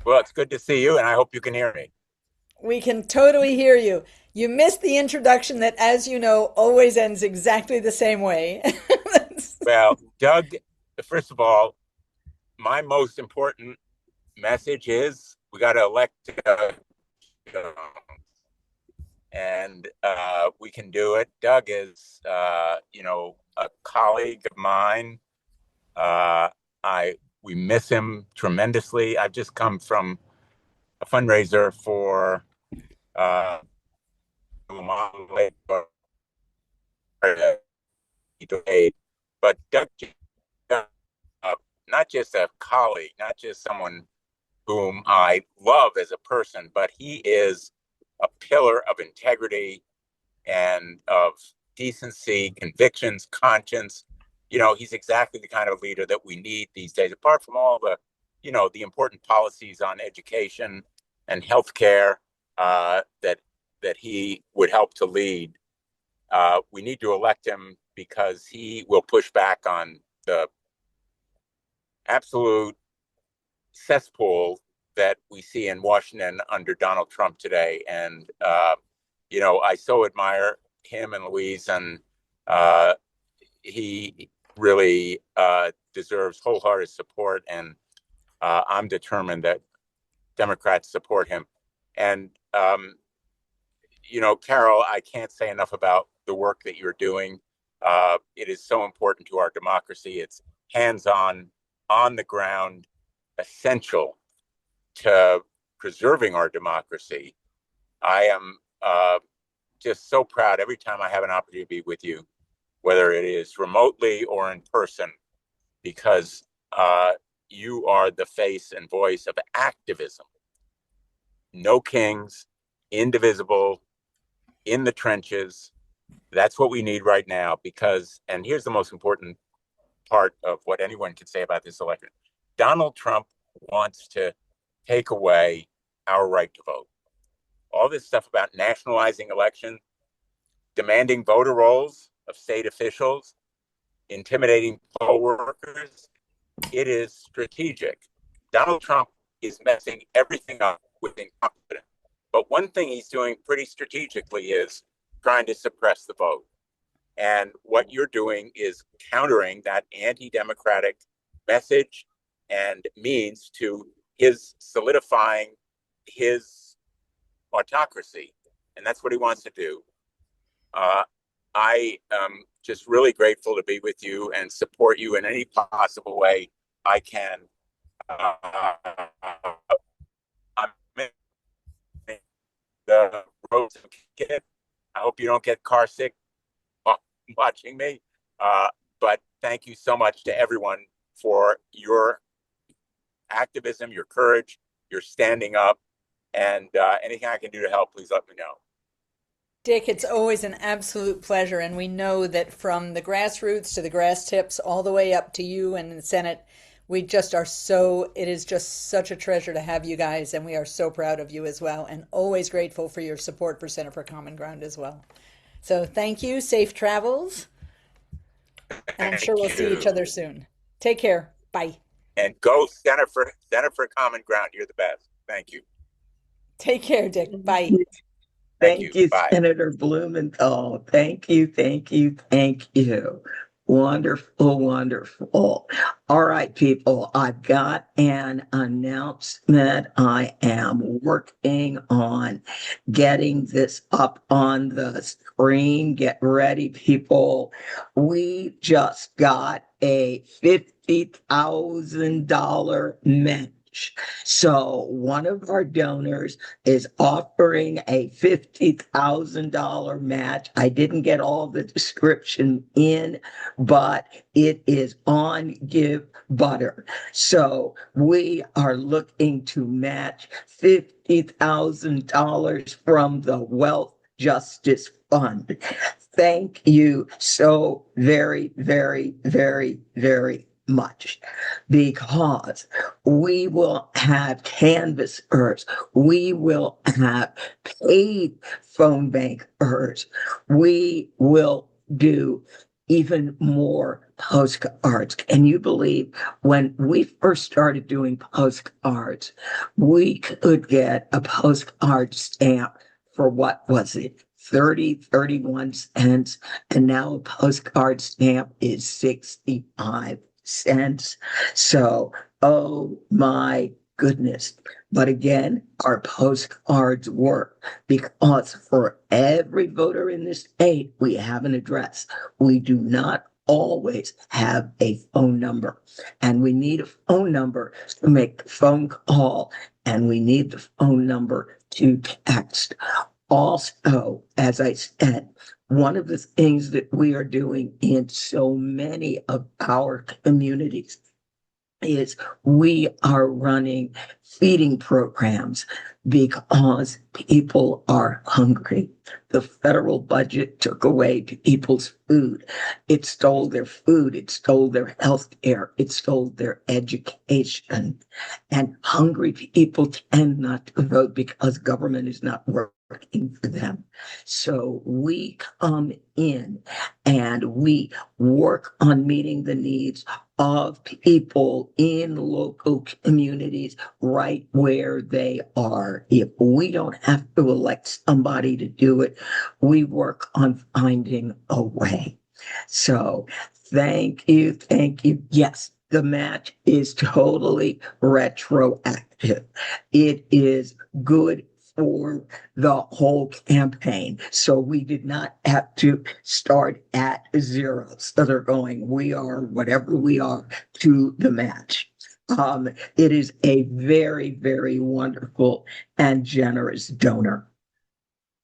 Well, it's good to see you, and I hope you can hear me. we can totally hear you. You missed the introduction that, as you know, always ends exactly the same way. Well, Doug, first of all, my most important message is we got to elect and we can do it. Doug is, a colleague of mine. We miss him tremendously. I've just come from a fundraiser for but Doug, not just a colleague, not just someone whom I love as a person, but he is a pillar of integrity and of decency, convictions, conscience. He's exactly the kind of leader that we need these days, apart from all the important policies on education and healthcare that he would help to lead. We need to elect him because he will push back on the absolute cesspool that we see in Washington under Donald Trump today. And, I so admire him and Louise, and he really deserves wholehearted support. And I'm determined that Democrats support him. And, Carol, I can't say enough about the work that you're doing. It is so important to our democracy. It's hands-on, on the ground, essential to preserving our democracy. I am just so proud every time I have an opportunity to be with you, whether it is remotely or in person, because you are the face and voice of activism. No kings, indivisible, in the trenches. That's what we need right now, because, and here's the most important part of what anyone can say about this election. Donald Trump wants to take away our right to vote. All this stuff about nationalizing elections, demanding voter rolls of state officials, intimidating poll workers, it is strategic. Donald Trump is messing everything up with incompetence. But one thing he's doing pretty strategically is trying to suppress the vote. And what you're doing is countering that anti-democratic message and means to his solidifying his autocracy. And that's what he wants to do. I am just really grateful to be with you and support you in any possible way I can. I'm in the road to get. I hope you don't get car sick watching me. But thank you so much to everyone for your activism, your courage, your standing up, and anything I can do to help, please let me know. Dick, it's always an absolute pleasure, and we know that from the grassroots to the grass tips, all the way up to you and the Senate, we just are it is just such a treasure to have you guys, and we are so proud of you as well, and always grateful for your support for Center for Common Ground as well. So thank you, safe travels, and I'm sure we'll see each other soon. Take care. Bye. And go Center for Common Ground. You're the best. Thank you. Take care, Dick. Bye. Thank you, Bye. Senator Blumenthal. Thank you, thank you, thank you. Wonderful, wonderful. All right, people, I've got an announcement. I am working on getting this up on the screen. Get ready, people. We just got a $50,000 match. So one of our donors is offering a $50,000 match. I didn't get all the description in, but it is on Give Butter. So we are looking to match $50,000 from the Wealth Justice Fund. Thank you so very, very, very, very much, because we will have canvassers, we will have paid phone bankers, we will do even more postcards. Can you believe when we first started doing postcards, we could get a postcard stamp for what was it? 31 cents, and now a postcard stamp is 65 cents. So, oh my goodness. But again, our postcards work because for every voter in this state, we have an address. We do not always have a phone number, and we need a phone number to make the phone call, and we need the phone number to text. Also, as I said, one of the things that we are doing in so many of our communities is we are running feeding programs because people are hungry. The federal budget took away people's food. It stole their food. It stole their health care. It stole their education. And hungry people tend not to vote because government is not working working for them. So we come in and we work on meeting the needs of people in local communities right where they are. If we don't have to elect somebody to do it, we work on finding a way. So thank you. Thank you. Yes, the match is totally retroactive. It is good for the whole campaign. So we did not have to start at zero. So they're going, we are whatever we are to the match. It is a very, very wonderful and generous donor.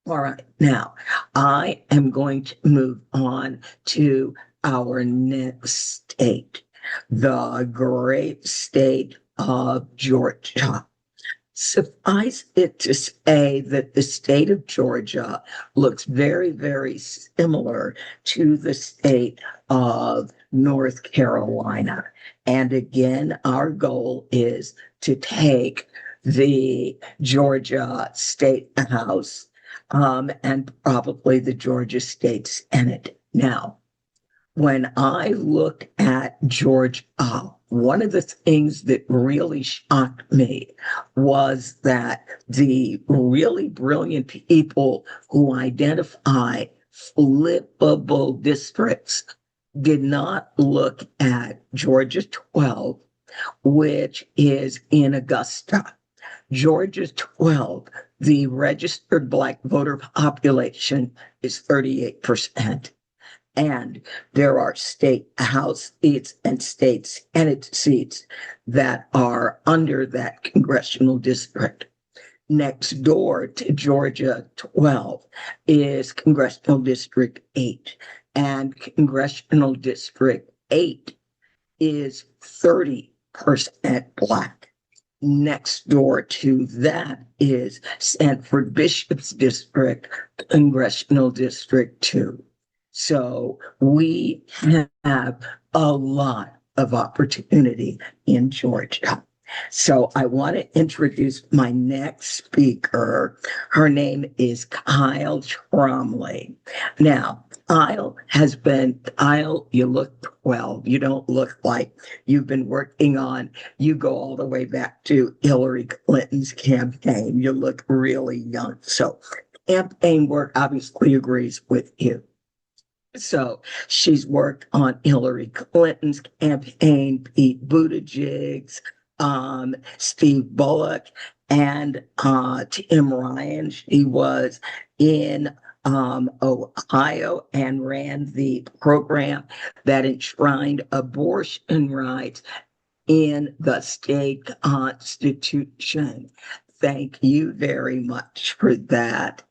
All right, now I am going to move on to our next state, the great state of Georgia. Suffice it to say that the state of Georgia looks very, very similar to the state of North Carolina. And again, our goal is to take the Georgia State House and probably the Georgia State Senate. Now, when I looked at Georgia, one of the things that really shocked me was that the really brilliant people who identify flippable districts did not look at Georgia 12, which is in Augusta. Georgia 12, the registered Black voter population is 38%. And there are state House seats and state Senate seats that are under that congressional district. Next door to Georgia 12 is Congressional District 8. And Congressional District 8 is 30% Black. Next door to that is Sanford Bishop's District, Congressional District 2. So we have a lot of opportunity in Georgia. So I want to introduce my next speaker. Her name is Kyle Tromley. Now, Kyle, you look 12. You don't look like you've been working on, you go all the way back to Hillary Clinton's campaign. You look really young. So campaign work obviously agrees with you. So she's worked on Hillary Clinton's campaign, Pete Buttigieg's, Steve Bullock, and Tim Ryan. She was in Ohio and ran the program that enshrined abortion rights in the state constitution. Thank you very much for that.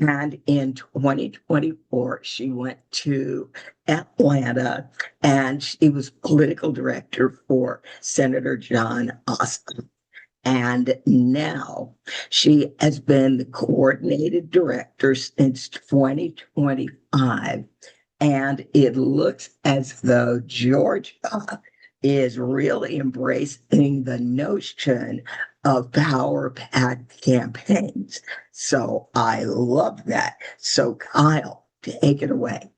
And in 2024, she went to Atlanta and she was political director for Senator John Ossoff. And now she has been the coordinated director since 2025. And it looks as though Georgia is really embracing the notion of power packed campaigns. So I love that. So, Kyle, take it away.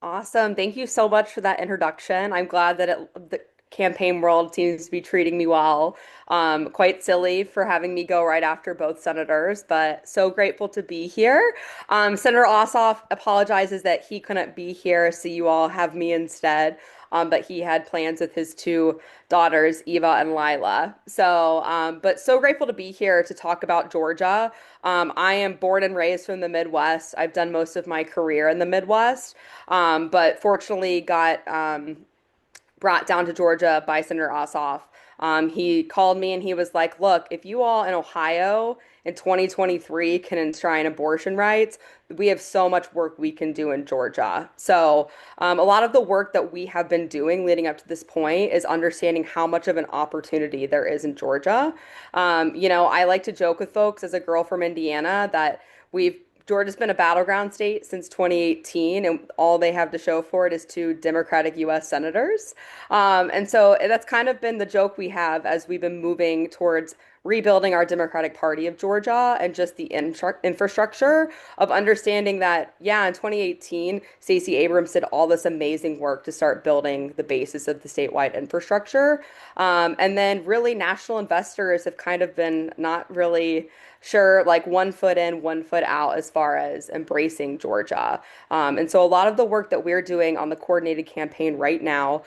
Awesome. Thank you so much for that introduction. I'm glad that the campaign world seems to be treating me well. Quite silly for having me go right after both senators, but so grateful to be here. Senator Ossoff apologizes that he couldn't be here, so you all have me instead. But he had plans with his two daughters, Eva and Lila. But so grateful to be here to talk about Georgia. I am born and raised from the Midwest. I've done most of my career in the Midwest, but fortunately got brought down to Georgia by Senator Ossoff. He called me and he was like, look, if you all in Ohio in 2023 can enshrine abortion rights, we have so much work we can do in Georgia. So a lot of the work that we have been doing leading up to this point is understanding how much of an opportunity there is in Georgia. I like to joke with folks as a girl from Indiana that Georgia's been a battleground state since 2018, and all they have to show for it is two Democratic U.S. senators. And so that's kind of been the joke we have as we've been moving towards rebuilding our Democratic Party of Georgia and just the infrastructure of understanding that, yeah, in 2018, Stacey Abrams did all this amazing work to start building the basis of the statewide infrastructure. And then really national investors have kind of been not really sure, like one foot in, one foot out as far as embracing Georgia. And so a lot of the work that we're doing on the coordinated campaign right now,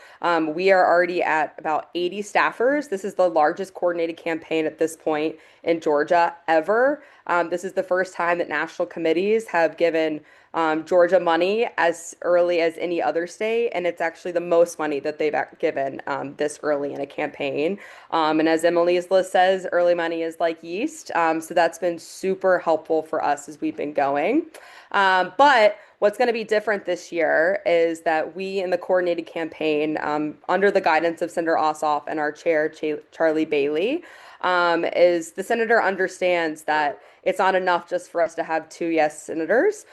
we are already at about 80 staffers. This is the largest coordinated campaign at this point in Georgia ever. This is the first time that national committees have given Georgia money as early as any other state, and it's actually the most money that they've given this early in a campaign. And as Emily's list says, early money is like yeast. So that's been super helpful for us as we've been going. But what's going to be different this year is that we in the coordinated campaign, under the guidance of Senator Ossoff and our chair, Charlie Bailey, is the senator understands that it's not enough just for us to have two yes senators.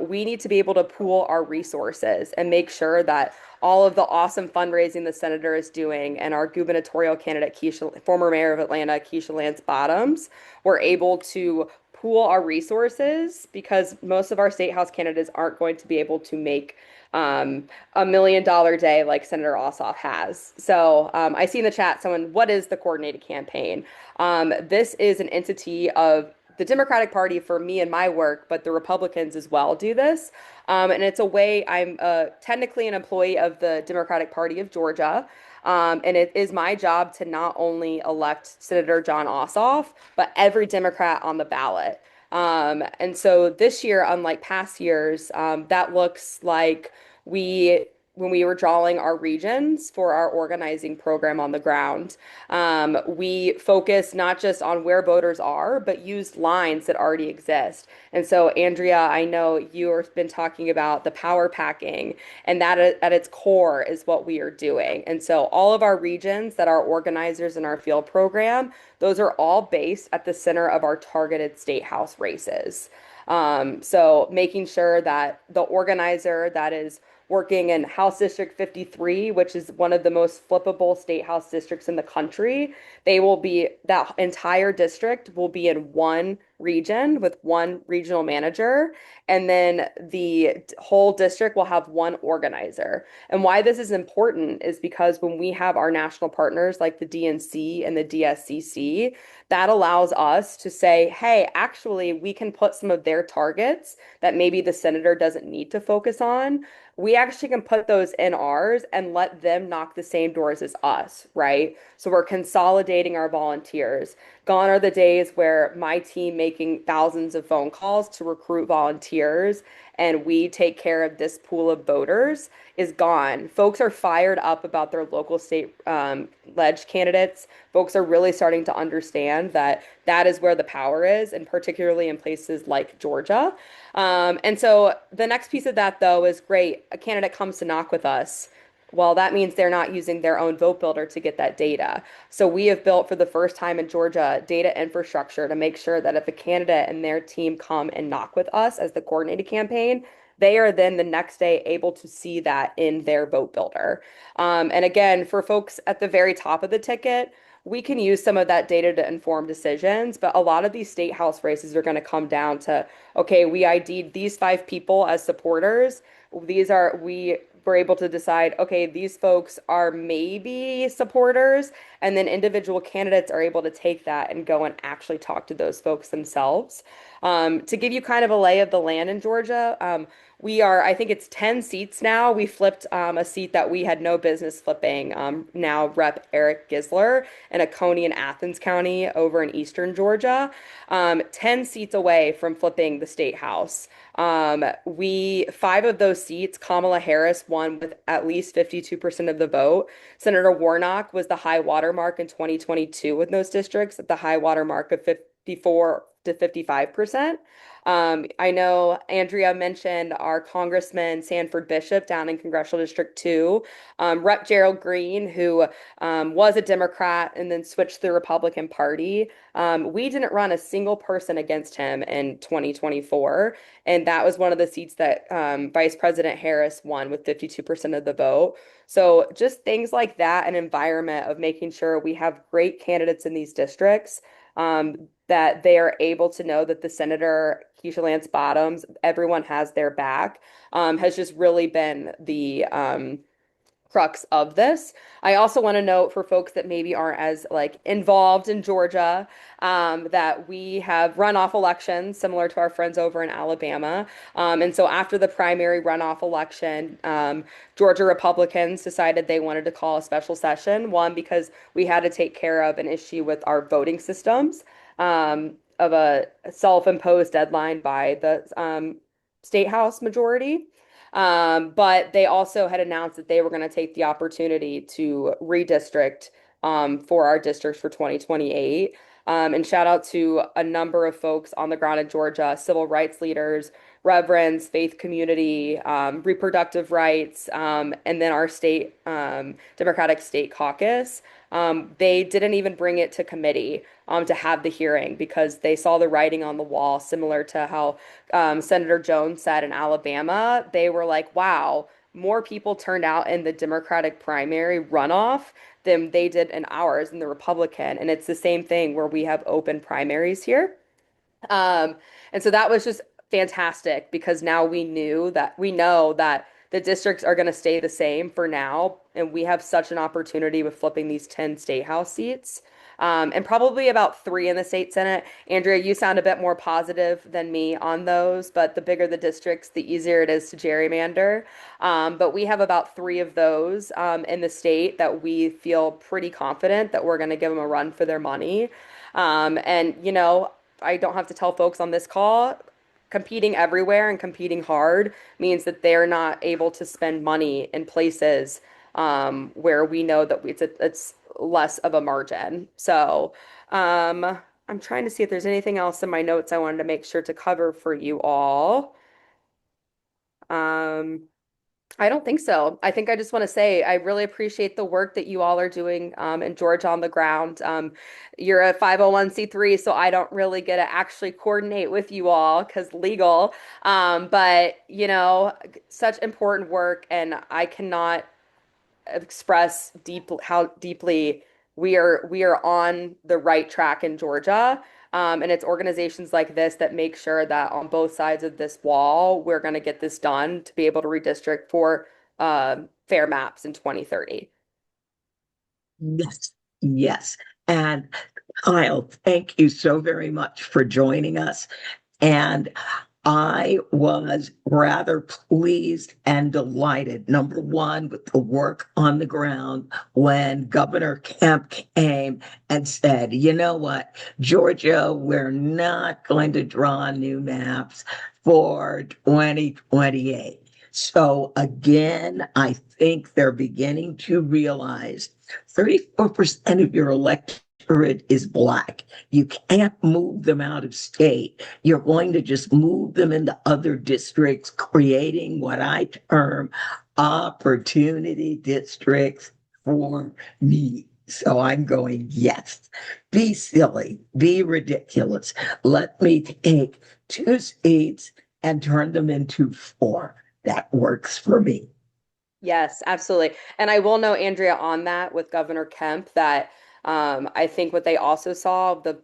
We need to be able to pool our resources and make sure that all of the awesome fundraising the senator is doing and our gubernatorial candidate, former mayor of Atlanta, Keisha Lance Bottoms, we're able to pool our resources because most of our state house candidates aren't going to be able to make $1 million day like Senator Ossoff has. So I see in the chat someone, what is the coordinated campaign? This is an entity of the Democratic Party for me and my work, but the Republicans as well do this. And it's a way I'm technically an employee of the Democratic Party of Georgia. And it is my job to not only elect Senator John Ossoff, but every Democrat on the ballot. And so this year, unlike past years, that looks like when we were drawing our regions for our organizing program on the ground, we focused not just on where voters are, but used lines that already exist. And so, Andrea, I know you have been talking about the power packing, and that at its core is what we are doing. And so, all of our regions that our organizers in our field program, those are all based at the center of our targeted state house races. So, making sure that the organizer that is working in House District 53, which is one of the most flippable state house districts in the country. That entire district will be in one region with one regional manager, and then the whole district will have one organizer. And why this is important is because when we have our national partners like the DNC and the DSCC, that allows us to say, hey, actually, we can put some of their targets that maybe the senator doesn't need to focus on. We actually can put those in ours and let them knock the same doors as us, right? So we're consolidating our volunteers. Gone are the days where my team making thousands of phone calls to recruit volunteers and we take care of this pool of voters is gone. Folks are fired up about their local state ledge candidates. Folks are really starting to understand that that is where the power is, and particularly in places like Georgia. And so the next piece of that, though, is great. A candidate comes to knock with us. Well, that means they're not using their own vote builder to get that data. So we have built for the first time in Georgia data infrastructure to make sure that if a candidate and their team come and knock with us as the coordinated campaign, they are then the next day able to see that in their vote builder. And again, for folks at the very top of the ticket, we can use some of that data to inform decisions, but a lot of these state house races are going to come down to, okay, we ID'd these 5 people as supporters. We were able to decide, okay, these folks are maybe supporters, and then individual candidates are able to take that and go and actually talk to those folks themselves. To give you kind of a lay of the land in Georgia, I think it's 10 seats now. We flipped a seat that we had no business flipping. Now Rep. Eric Gisler in Oconee and Athens County over in eastern Georgia, 10 seats away from flipping the state house. 5 of those seats, Kamala Harris won with at least 52% of the vote. Senator Warnock was the high water mark in 2022 with those districts at the high water mark of 54 to 55%. I know Andrea mentioned our Congressman Sanford Bishop down in Congressional District 2, Rep. Gerald Green, who was a Democrat and then switched to the Republican Party. We didn't run a single person against him in 2024, and that was one of the seats that Vice President Harris won with 52% of the vote. So just things like that, an environment of making sure we have great candidates in these districts that they are able to know that the Senator Keisha Lance Bottoms, everyone has their back, has just really been the crux of this. I also want to note for folks that maybe aren't as like involved in Georgia, that we have runoff elections similar to our friends over in Alabama. And so after the primary runoff election, Georgia Republicans decided they wanted to call a special session. One, because we had to take care of an issue with our voting systems, of a self-imposed deadline by the state house majority. But they also had announced that they were going to take the opportunity to redistrict for our districts for 2028. And shout out to a number of folks on the ground in Georgia, civil rights leaders, reverends, faith community, reproductive rights, and then our state Democratic State Caucus. They didn't even bring it to committee to have the hearing because they saw the writing on the wall, similar to how Senator Jones said in Alabama. They were like, wow, more people turned out in the Democratic primary runoff than they did in ours in the Republican. And it's the same thing where we have open primaries here. Um, and so that was just fantastic because now we know that the districts are going to stay the same for now. And we have such an opportunity with flipping these 10 state house seats. And probably about three in the state Senate. Andrea, you sound a bit more positive than me on those, but the bigger the districts, the easier it is to gerrymander. But we have about three of those in the state that we feel pretty confident that we're going to give them a run for their money. And, you know, I don't have to tell folks on this call, competing everywhere and competing hard means that they're not able to spend money in places where we know that it's less of a margin. So I'm trying to see if there's anything else in my notes I wanted to make sure to cover for you all. Um, I don't think so. I think I just want to say I really appreciate the work that you all are doing in Georgia on the ground. You're a 501(c)(3), so I don't really get to actually coordinate with you all because legal. But you know, such important work, and I cannot express how deeply we are on the right track in Georgia. And it's organizations like this that make sure that on both sides of this wall, we're going to get this done to be able to redistrict for fair maps in 2030. Yes, yes. And Kyle, thank you so very much for joining us. And I was rather pleased and delighted, number one, with the work on the ground when Governor Kemp came and said, you know what, Georgia, we're not going to draw new maps for 2028. So again, I think they're beginning to realize 34% of your electorate is Black. You can't move them out of state. You're going to just move them into other districts, creating what I term opportunity districts for me. So I'm going, yes, be silly, be ridiculous. Let me take two seats and turn them into four. That works for me. Yes, absolutely. And I will know, Andrea, on that with Governor Kemp, that I think what they also saw the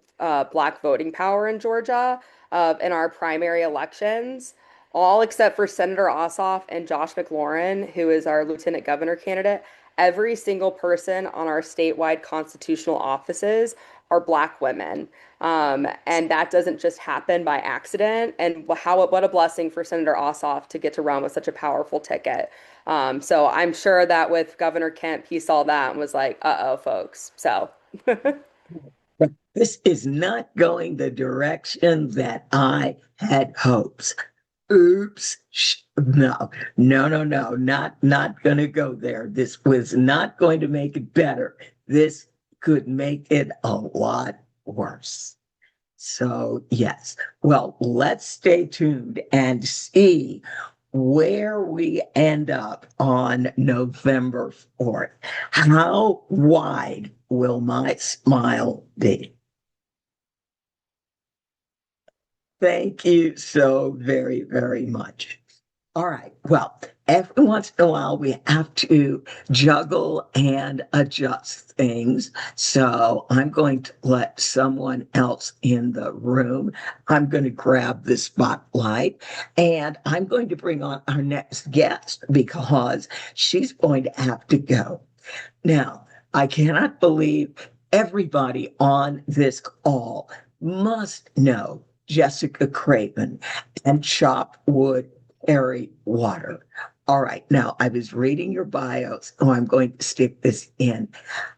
Black voting power in Georgia in our primary elections, all except for Senator Ossoff and Josh McLaurin, who is our lieutenant governor candidate, every single person on our statewide constitutional offices are Black women. And that doesn't just happen by accident. And what a blessing for Senator Ossoff to get to run with such a powerful ticket. So I'm sure that with Governor Kemp, he saw that and was like, uh-oh, folks. So But this is not going the direction that I had hopes. Oops. No, no, no, no, not going to go there. This was not going to make it better. This could make it a lot worse. So, yes. Well, let's stay tuned and see where we end up on November 4th. How wide will my smile be? Thank you so very, very much. All right. Well, every once in a while we have to juggle and adjust things. So I'm going to let someone else in the room. I'm going to grab the spotlight and I'm going to bring on our next guest because she's going to have to go. Now, I cannot believe everybody on this call must know Jessica Craven and chop wood, carry water. All right, now I was reading your bios, so I'm going to stick this in.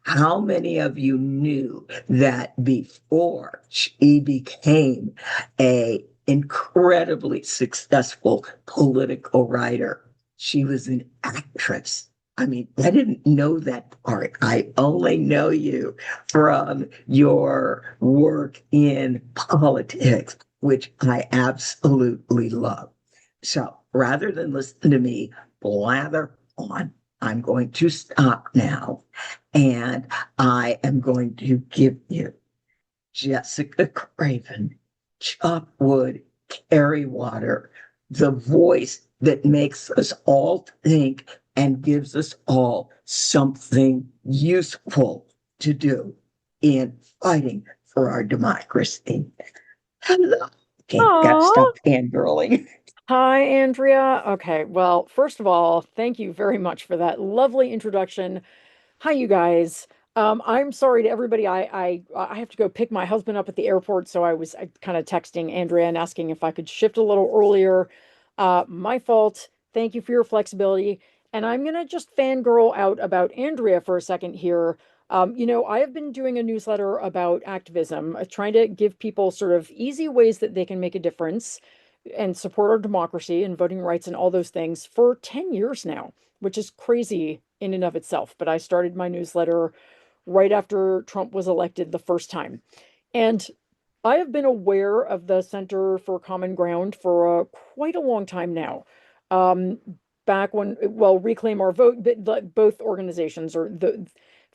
How many of you knew that before she became a incredibly successful political writer, she was an actress? I mean, I didn't know that part. I only know you from your work in politics, which I absolutely love. So rather than listen to me blather on, I'm going to stop now and I am going to give you Jessica Craven, chop wood, carry water, the voice that makes us all think and gives us all something useful to do in fighting for our democracy. Hello. Okay, got to Aw. stop fangirling. Hi, Andrea. Okay, well, first of all, thank you very much for that lovely introduction. Hi, you guys. I'm sorry to everybody. I have to go pick my husband up at the airport, so I was kind of texting Andrea and asking if I could shift a little earlier. My fault. Thank you for your flexibility. And I'm gonna just fangirl out about Andrea for a second here. I have been doing a newsletter about activism, trying to give people sort of easy ways that they can make a difference and support our democracy and voting rights and all those things for 10 years now, which is crazy in and of itself. But I started my newsletter right after Trump was elected the first time. And I have been aware of the Center for Common Ground for quite a long time now. Um, Back when, well, Reclaim Our Vote, both organizations are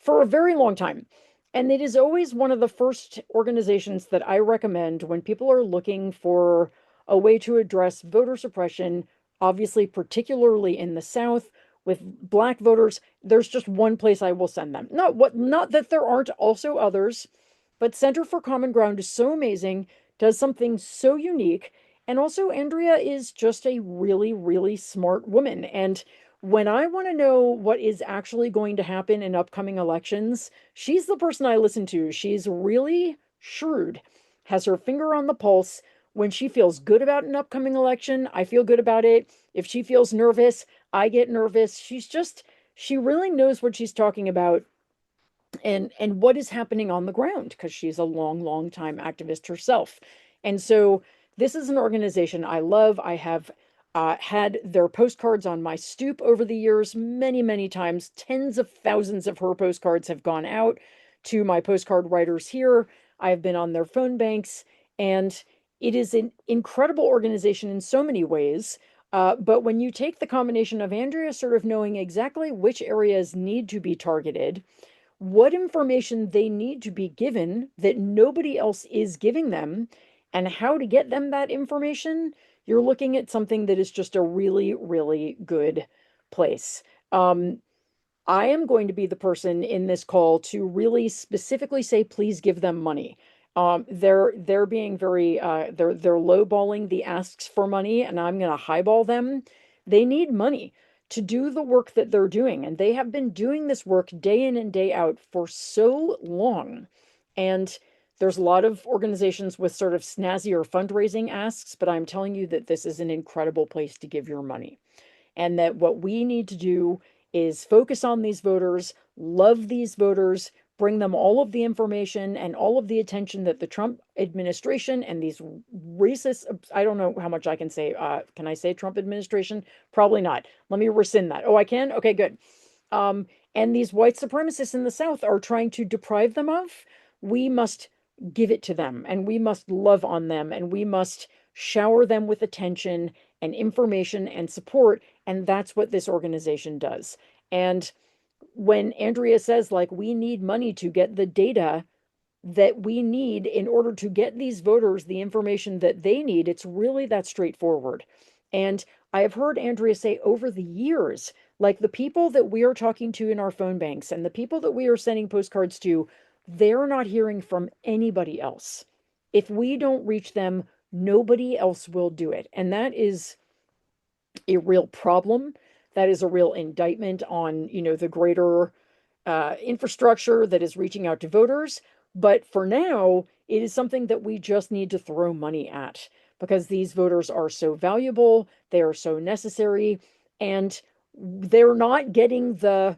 for a very long time. And it is always one of the first organizations that I recommend when people are looking for a way to address voter suppression, obviously, particularly in the South with Black voters. There's just one place I will send them. Not that there aren't also others, but Center for Common Ground is so amazing, does something so unique. And also, Andrea is just a really, really smart woman. And when I want to know what is actually going to happen in upcoming elections, she's the person I listen to. She's really shrewd, has her finger on the pulse. When she feels good about an upcoming election, I feel good about it. If she feels nervous, I get nervous. She really knows what she's talking about and what is happening on the ground because she's a long time activist herself. And so this is an organization I love. I have had their postcards on my stoop over the years many times. Tens of thousands of her postcards have gone out to my postcard writers here. I've been on their phone banks, and it is an incredible organization in so many ways. But when you take the combination of Andrea sort of knowing exactly which areas need to be targeted, what information they need to be given that nobody else is giving them, and how to get them that information, you're looking at something that is just a really good place. I am going to be the person in this call to really specifically say, please give them money. They're being very they're lowballing the asks for money, and I'm going to highball them. They need money to do the work that they're doing, and they have been doing this work day in and day out for so long. And there's a lot of organizations with sort of snazzier fundraising asks, but I'm telling you that this is an incredible place to give your money, and that what we need to do is focus on these voters, love these voters, bring them all of the information and all of the attention that the Trump administration and these racist, I don't know how much I can say. Can I say Trump administration? Probably not. Let me rescind that. Oh, I can? Okay, good. And these white supremacists in the South are trying to deprive them of. We must give it to them, and we must love on them, and we must shower them with attention and information and support. And that's what this organization does. And when Andrea says, like, we need money to get the data that we need in order to get these voters the information that they need, it's really that straightforward. And I have heard Andrea say over the years, like the people that we are talking to in our phone banks and the people that we are sending postcards to, they're not hearing from anybody else. If we don't reach them, nobody else will do it. And that is a real problem. That is a real indictment on, the greater infrastructure that is reaching out to voters. But for now, it is something that we just need to throw money at because these voters are so valuable, they are so necessary, and they're not getting the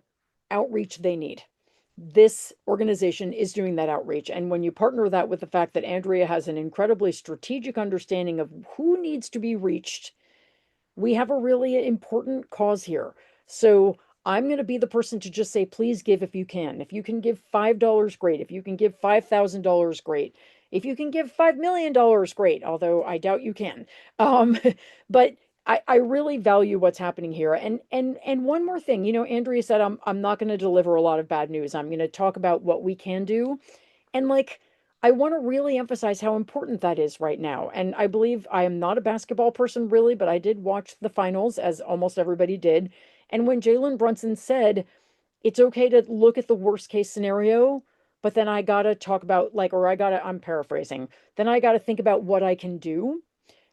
outreach they need. This organization is doing that outreach. And when you partner that with the fact that Andrea has an incredibly strategic understanding of who needs to be reached, we have a really important cause here. So I'm going to be the person to just say, please give if you can. If you can give $5, great. If you can give $5,000, great. If you can give $5 million, great. Although I doubt you can. But I really value what's happening here. And one more thing, Andrea said I'm not going to deliver a lot of bad news. I'm going to talk about what we can do. And like, I want to really emphasize how important that is right now. And I believe I am not a basketball person really, but I did watch the finals as almost everybody did. And when Jalen Brunson said, it's okay to look at the worst case scenario, but then I got to talk about I'm paraphrasing, then I got to think about what I can do.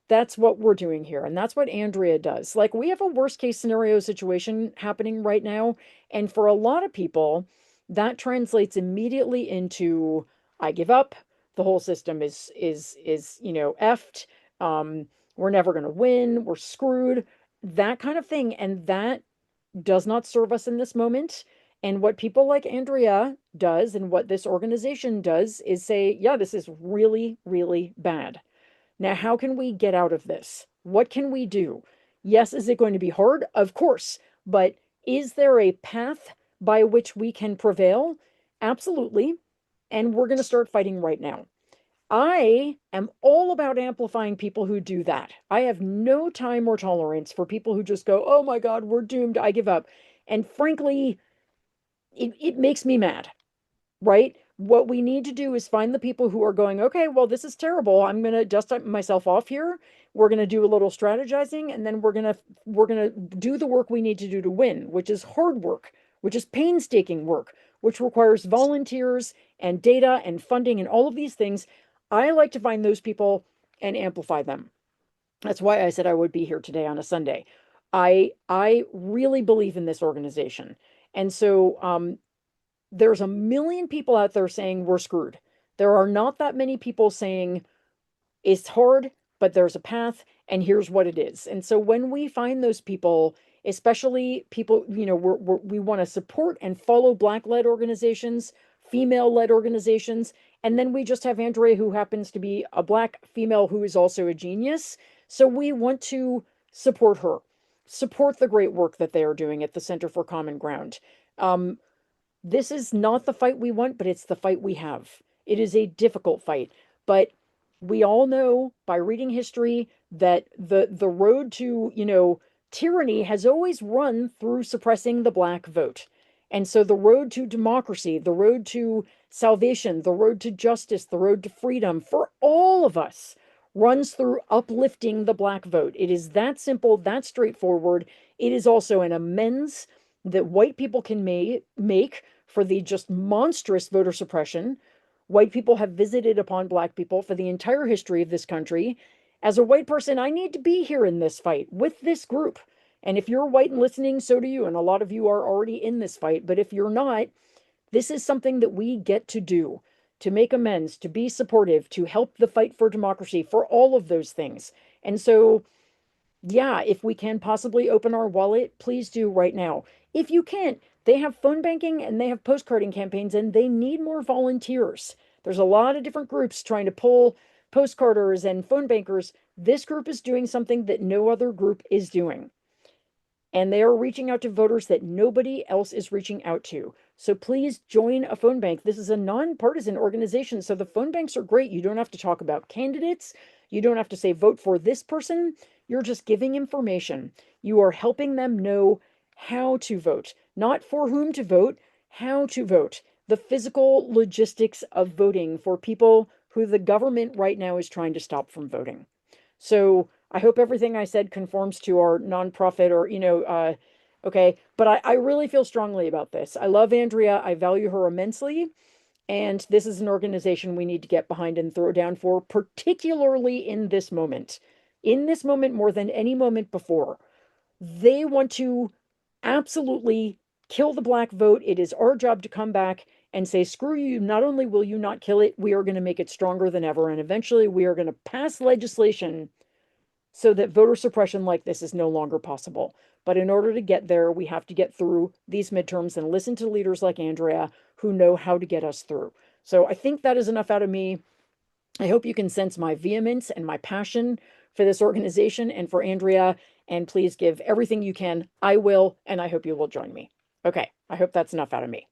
That's what we're doing here. And that's what Andrea does. Like, we have a worst case scenario situation happening right now. And for a lot of people, that translates immediately into I give up. The whole system is effed. We're never going to win. We're screwed. That kind of thing. And that does not serve us in this moment. And what people like Andrea does and what this organization does is say, yeah, this is really, really bad. Now, how can we get out of this? What can we do? Yes, is it going to be hard? Of course. But is there a path by which we can prevail? Absolutely. And we're going to start fighting right now. I am all about amplifying people who do that. I have no time or tolerance for people who just go, oh my God, we're doomed. I give up. And frankly, it makes me mad, right? What we need to do is find the people who are going, okay, well, this is terrible. I'm going to dust myself off here. We're going to do a little strategizing, and then we're going to do the work we need to do to win, which is hard work, which is painstaking work, which requires volunteers and data and funding and all of these things. I like to find those people and amplify them. That's why I said I would be here today on a Sunday. I really believe in this organization. And so there's a million people out there saying we're screwed. There are not that many people saying it's hard, but there's a path, and here's what it is. And so when we find those people, especially people, we want to support and follow Black-led organizations, female-led organizations, and then we just have Andrea, who happens to be a Black female who is also a genius. So we want to support her, support the great work that they are doing at the Center for Common Ground. This is not the fight we want, but it's the fight we have. It is a difficult fight, but we all know by reading history that the road to, tyranny has always run through suppressing the Black vote. And so the road to democracy, the road to salvation, the road to justice, the road to freedom for all of us runs through uplifting the Black vote. It is that simple, that straightforward. It is also an amends that white people can make for the just monstrous voter suppression white people have visited upon Black people for the entire history of this country. As a white person, I need to be here in this fight with this group. And if you're white and listening, so do you. And a lot of you are already in this fight. But if you're not, this is something that we get to do, to make amends, to be supportive, to help the fight for democracy, for all of those things. And so, yeah, if we can possibly open our wallet, please do right now. If you can't, they have phone banking and they have postcarding campaigns, and they need more volunteers. There's a lot of different groups trying to pull postcarders and phone bankers. This group is doing something that no other group is doing. And they are reaching out to voters that nobody else is reaching out to. So please join a phone bank. This is a nonpartisan organization. So the phone banks are great. You don't have to talk about candidates. You don't have to say vote for this person. You're just giving information. You are helping them know how to vote, not for whom to vote, how to vote. The physical logistics of voting for people who the government right now is trying to stop from voting. So I hope everything I said conforms to our nonprofit or, okay. But I really feel strongly about this. I love Andrea. I value her immensely. And this is an organization we need to get behind and throw down for, particularly in this moment. In this moment, more than any moment before, they want to absolutely kill the black vote. It is our job to come back and say, screw you. Not only will you not kill it, we are going to make it stronger than ever. And eventually, we are going to pass legislation so that voter suppression like this is no longer possible. But in order to get there, we have to get through these midterms and listen to leaders like Andrea who know how to get us through. So I think that is enough out of me. I hope you can sense my vehemence and my passion for this organization and for Andrea. And please give everything you can. I will, and I hope you will join me. Okay, I hope that's enough out of me.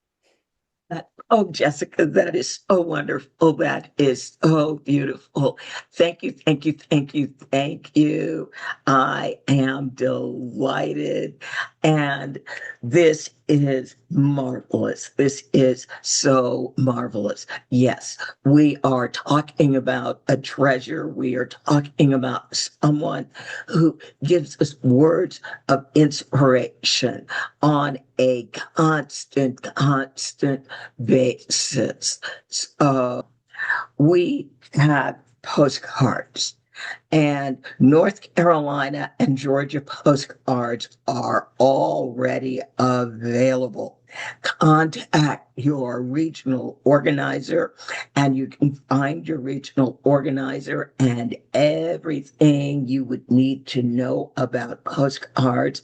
Oh, Jessica, that is so wonderful. That is so beautiful. Thank you, thank you, thank you, thank you. I am delighted. And this is marvelous. This is so marvelous. Yes, we are talking about a treasure. We are talking about someone who gives us words of inspiration on a constant basis. So we have postcards, and North Carolina and Georgia postcards are already available. Contact your regional organizer, and you can find your regional organizer and everything you would need to know about postcards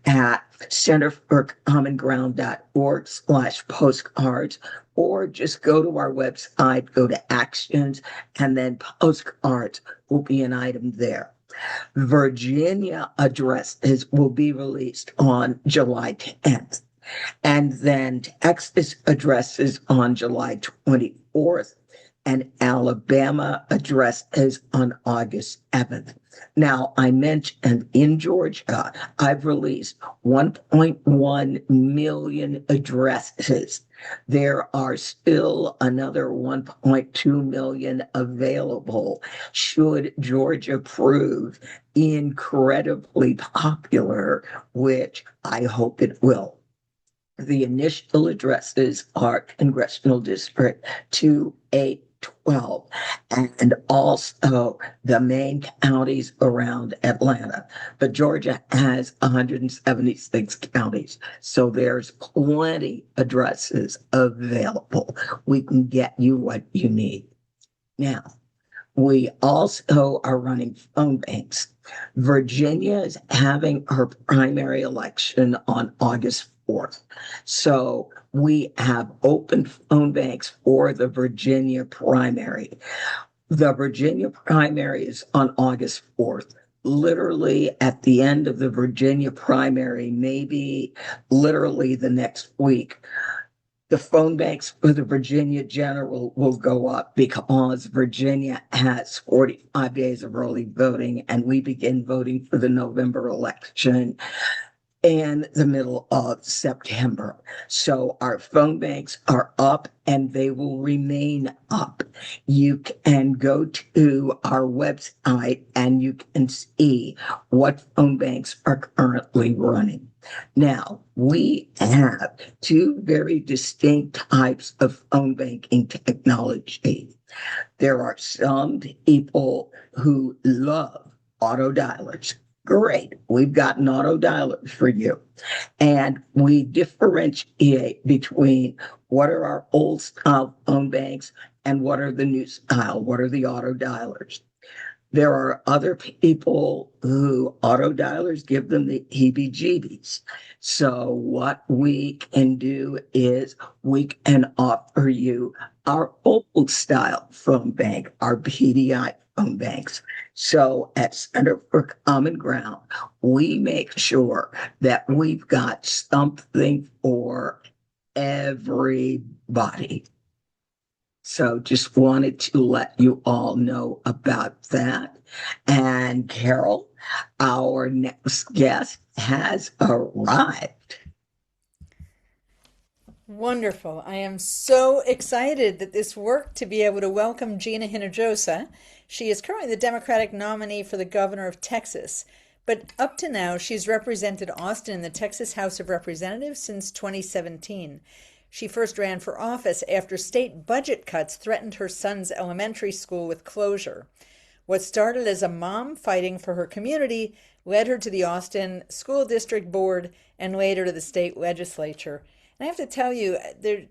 at centerforcommonground.org/postcards, or just go to our website, go to actions, and then postcards will be an item there. Virginia addresses will be released on July 10th. And then Texas addresses on July 24th, and Alabama addresses on August 7th. Now, I mentioned in Georgia, I've released 1.1 million addresses. There are still another 1.2 million available should Georgia prove incredibly popular, which I hope it will. The initial addresses are Congressional District 2812, and also the main counties around Atlanta. But Georgia has 176 counties, so there's plenty addresses available. We can get you what you need. Now, we also are running phone banks. Virginia is having her primary election on August 4th. So we have open phone banks for the Virginia primary. The Virginia primary is on August 4th. Literally at the end of the Virginia primary, maybe literally the next week, the phone banks for the Virginia general will go up because Virginia has 45 days of early voting, and we begin voting for the November election in the middle of September. So our phone banks are up and they will remain up. You can go to our website and you can see what phone banks are currently running. Now, we have two very distinct types of phone banking technology. There are some people who love auto dialers. Great, we've got an auto dialer for you. And we differentiate between what are our old style phone banks and what are the new style, what are the auto dialers. There are other people who auto dialers give them the heebie-jeebies. So what we can do is we can offer you our old style phone bank, our PDI phone banks. So at Center for Common Ground, we make sure that we've got something for everybody. So just wanted to let you all know about that. And Carol, our next guest has arrived. Wonderful. I am so excited that this worked to be able to welcome Gina Hinojosa. She is currently the Democratic nominee for the governor of Texas. But up to now, she's represented Austin in the Texas House of Representatives since 2017. She first ran for office after state budget cuts threatened her son's elementary school with closure. What started as a mom fighting for her community led her to the Austin School District Board and later to the state legislature. And I have to tell you,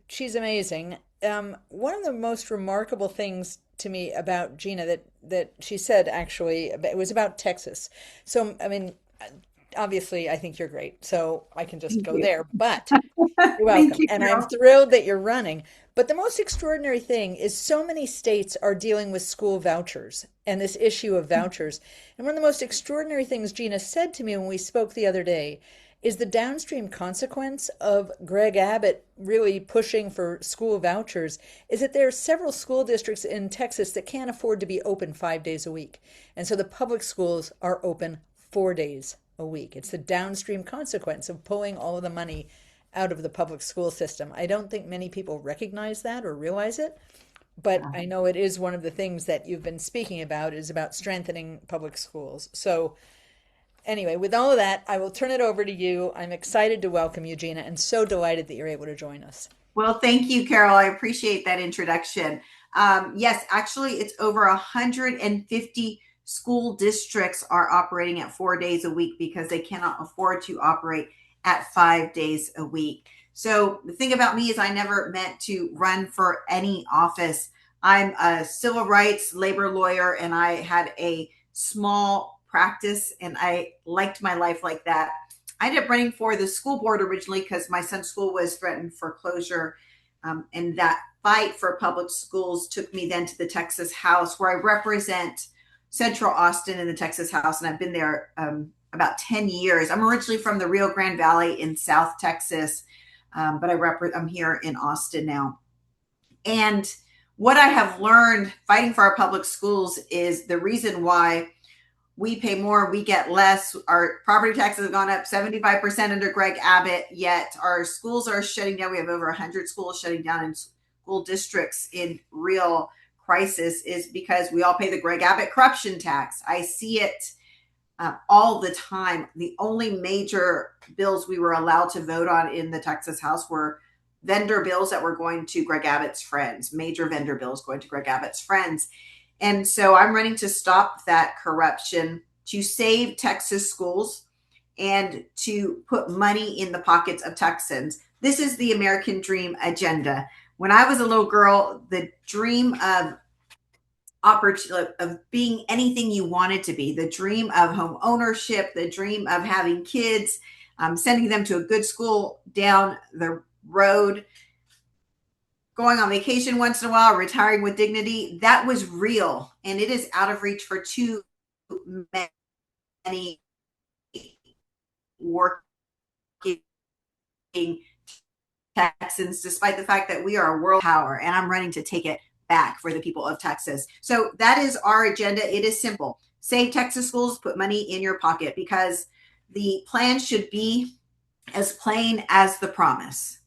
she's amazing. One of the most remarkable things to me about Gina that she said actually, it was about Texas. So, I mean, obviously, I think you're great. So I can just Thank go you. there. But you're Thank welcome. you, And I'm Carol. thrilled that you're running. But the most extraordinary thing is so many states are dealing with school vouchers and this issue of vouchers. And one of the most extraordinary things Gina said to me when we spoke the other day is the downstream consequence of Greg Abbott really pushing for school vouchers is that there are several school districts in Texas that can't afford to be open 5 days a week. And so the public schools are open 4 days a week. It's the downstream consequence of pulling all of the money out of the public school system. I don't think many people recognize that or realize it, but I know it is one of the things that you've been speaking about is about strengthening public schools. So anyway, with all of that, I will turn it over to you. I'm excited to welcome you, Gina, and so delighted that you're able to join us. Well, thank you, Carol. I appreciate that introduction. Yes, actually, it's over 150 school districts are operating at 4 days a week because they cannot afford to operate at 5 days a week. So the thing about me is I never meant to run for any office. I'm a civil rights labor lawyer, and I had a small practice, and I liked my life like that. I ended up running for the school board originally because my son's school was threatened for closure. And that fight for public schools took me then to the Texas House, where I represent Central Austin in the Texas House. And I've been there about 10 years. I'm originally from the Rio Grande Valley in South Texas, but I'm here in Austin now. And what I have learned fighting for our public schools is the reason why we pay more, we get less. Our property taxes have gone up 75% under Greg Abbott, yet our schools are shutting down. We have over 100 schools shutting down in school districts in real crisis is because we all pay the Greg Abbott corruption tax. I see it all the time. The only major bills we were allowed to vote on in the Texas House were vendor bills that were going to Greg Abbott's friends, major vendor bills going to Greg Abbott's friends. And so I'm running to stop that corruption, to save Texas schools, and to put money in the pockets of Texans. This is the American dream agenda. When I was a little girl, the dream of being anything you wanted to be, the dream of home ownership, the dream of having kids, sending them to a good school down the road, going on vacation once in a while, retiring with dignity, that was real. And it is out of reach for too many working Texans, despite the fact that we are a world power. And I'm running to take it back for the people of Texas. So that is our agenda. It is simple. Save Texas schools, put money in your pocket, because the plan should be as plain as the promise.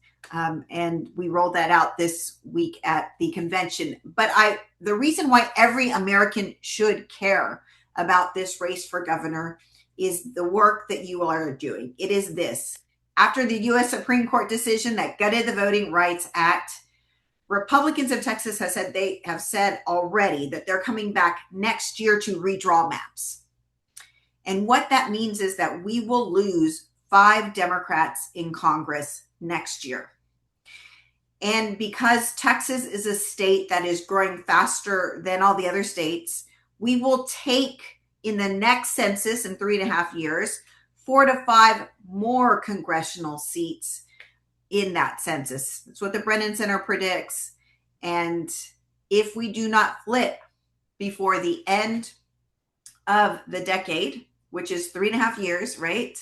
And we rolled that out this week at the convention. But the reason why every American should care about this race for governor is the work that you are doing. It is this. After the U.S. Supreme Court decision that gutted the Voting Rights Act, Republicans of Texas have said already that they're coming back next year to redraw maps. And what that means is that we will lose 5 Democrats in Congress next year. And because Texas is a state that is growing faster than all the other states, we will take in the next census in 3.5 years, 4 to 5 more congressional seats in that census. That's what the Brennan Center predicts. And if we do not flip before the end of the decade, which is 3.5 years, right?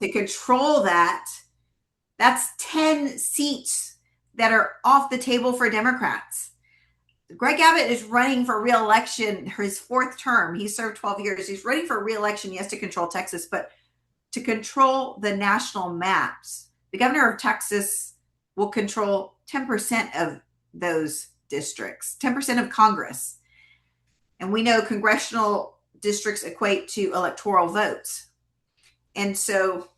To control that, that's 10 seats that are off the table for Democrats. Greg Abbott is running for re-election, his 4th term. He served 12 years. He's running for re-election. He has to control Texas, but to control the national maps. The governor of Texas will control 10% of those districts, 10% of Congress. And we know congressional districts equate to electoral votes. And so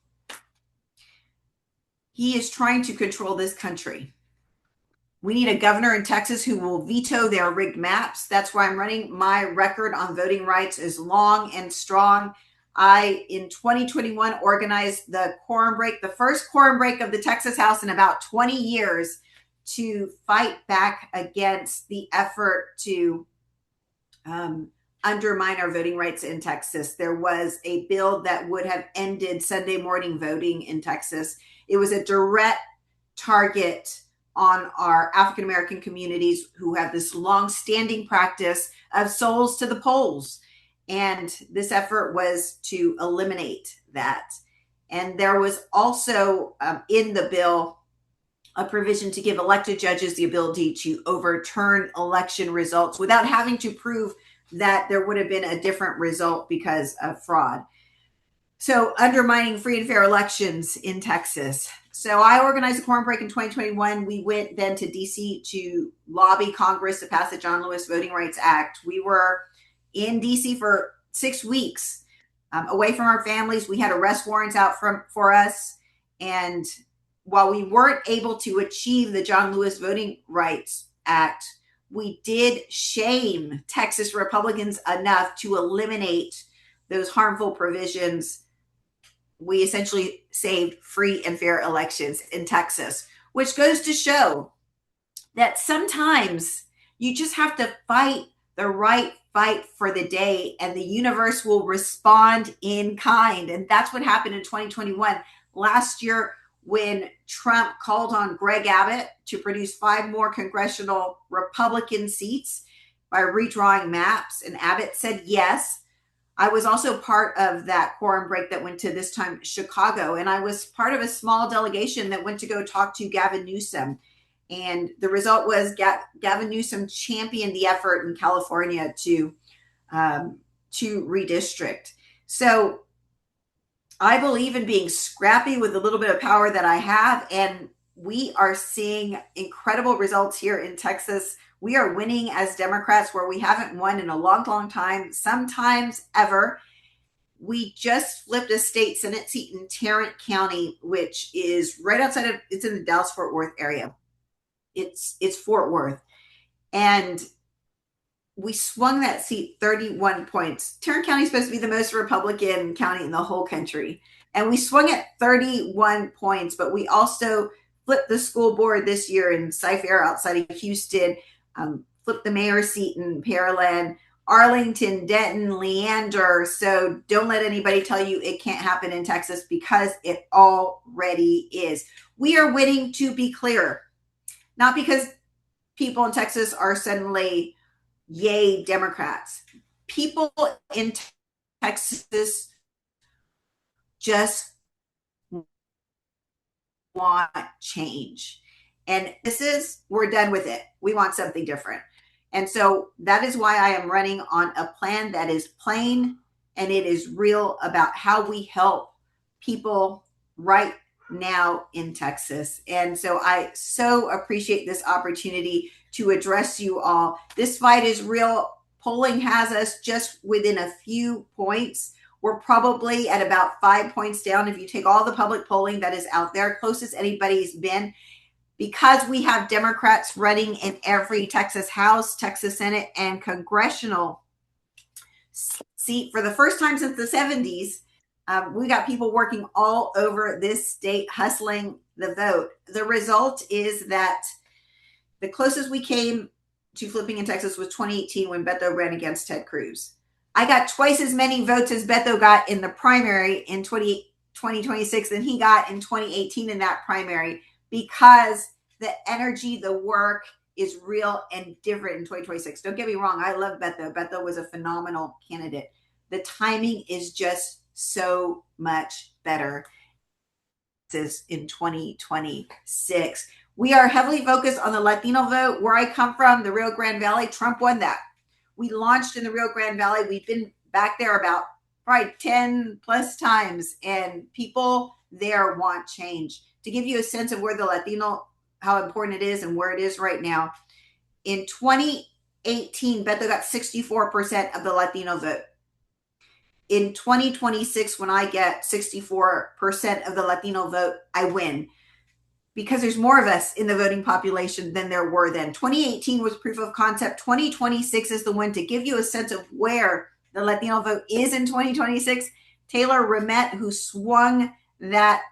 he is trying to control this country. We need a governor in Texas who will veto their rigged maps. That's why I'm running. My record on voting rights is long and strong. I, in 2021, organized the quorum break, the first quorum break of the Texas House in about 20 years, to fight back against the effort to undermine our voting rights in Texas. There was a bill that would have ended Sunday morning voting in Texas. It was a direct target on our African American communities who have this long-standing practice of souls to the polls. And this effort was to eliminate that. And there was also in the bill a provision to give elected judges the ability to overturn election results without having to prove that there would have been a different result because of fraud. So undermining free and fair elections in Texas. So I organized a quorum break in 2021. We went then to DC to lobby Congress to pass the John Lewis Voting Rights Act. We were in DC for 6 weeks, away from our families. We had arrest warrants out for us. And while we weren't able to achieve the John Lewis Voting Rights Act, we did shame Texas Republicans enough to eliminate those harmful provisions. We essentially saved free and fair elections in Texas, which goes to show that sometimes you just have to fight the right fight for the day, and the universe will respond in kind. And that's what happened in 2021. Last year, when Trump called on Greg Abbott to produce 5 more congressional Republican seats by redrawing maps, and Abbott said yes. I was also part of that quorum break that went to, this time, Chicago, and I was part of a small delegation that went to go talk to Gavin Newsom. And the result was Gavin Newsom championed the effort in California to redistrict. So I believe in being scrappy with a little bit of power that I have, and we are seeing incredible results here in Texas. We are winning as Democrats where we haven't won in a long, long time, sometimes ever. We just flipped a state Senate seat in Tarrant County, which is right outside of, it's in the Dallas-Fort Worth area. It's Fort Worth. And we swung that seat 31 points. Tarrant County is supposed to be the most Republican county in the whole country. And we swung it 31 points, but we also flipped the school board this year in Cy-Fair outside of Houston, flipped the mayor's seat in Pearland, Arlington, Denton, Leander. So don't let anybody tell you it can't happen in Texas, because it already is. We are winning, to be clear, not because people in Texas are suddenly yay Democrats. People in Texas just want change. And we're done with it. We want something different. And so that is why I am running on a plan that is plain and it is real about how we help people right now in Texas. And so I so appreciate this opportunity to address you all. This fight is real. Polling has us just within a few points. We're probably at about 5 points down if you take all the public polling that is out there, closest anybody's been, because we have Democrats running in every Texas House, Texas Senate, and congressional seat for the first time since the 70s. We got people working all over this state hustling the vote. The result is that the closest we came to flipping in Texas was 2018 when Beto ran against Ted Cruz. I got twice as many votes as Beto got in the primary in 2026 than he got in 2018 in that primary, because the energy, the work is real and different in 2026. Don't get me wrong. I love Beto. Beto was a phenomenal candidate. The timing is just so much better in 2026. We are heavily focused on the Latino vote. Where I come from, the Rio Grande Valley, Trump won that. We launched in the Rio Grande Valley. We've been back there about probably 10 plus times, and people there want change. To give you a sense of where the Latino how important it is and where it is right now. In 2018, Bethel got 64% of the Latino vote. In 2026, when I get 64% of the Latino vote, I win, because there's more of us in the voting population than there were then. 2018 was proof of concept. 2026 is the one to give you a sense of where the Latino vote is in 2026. Taylor Ramette, who swung that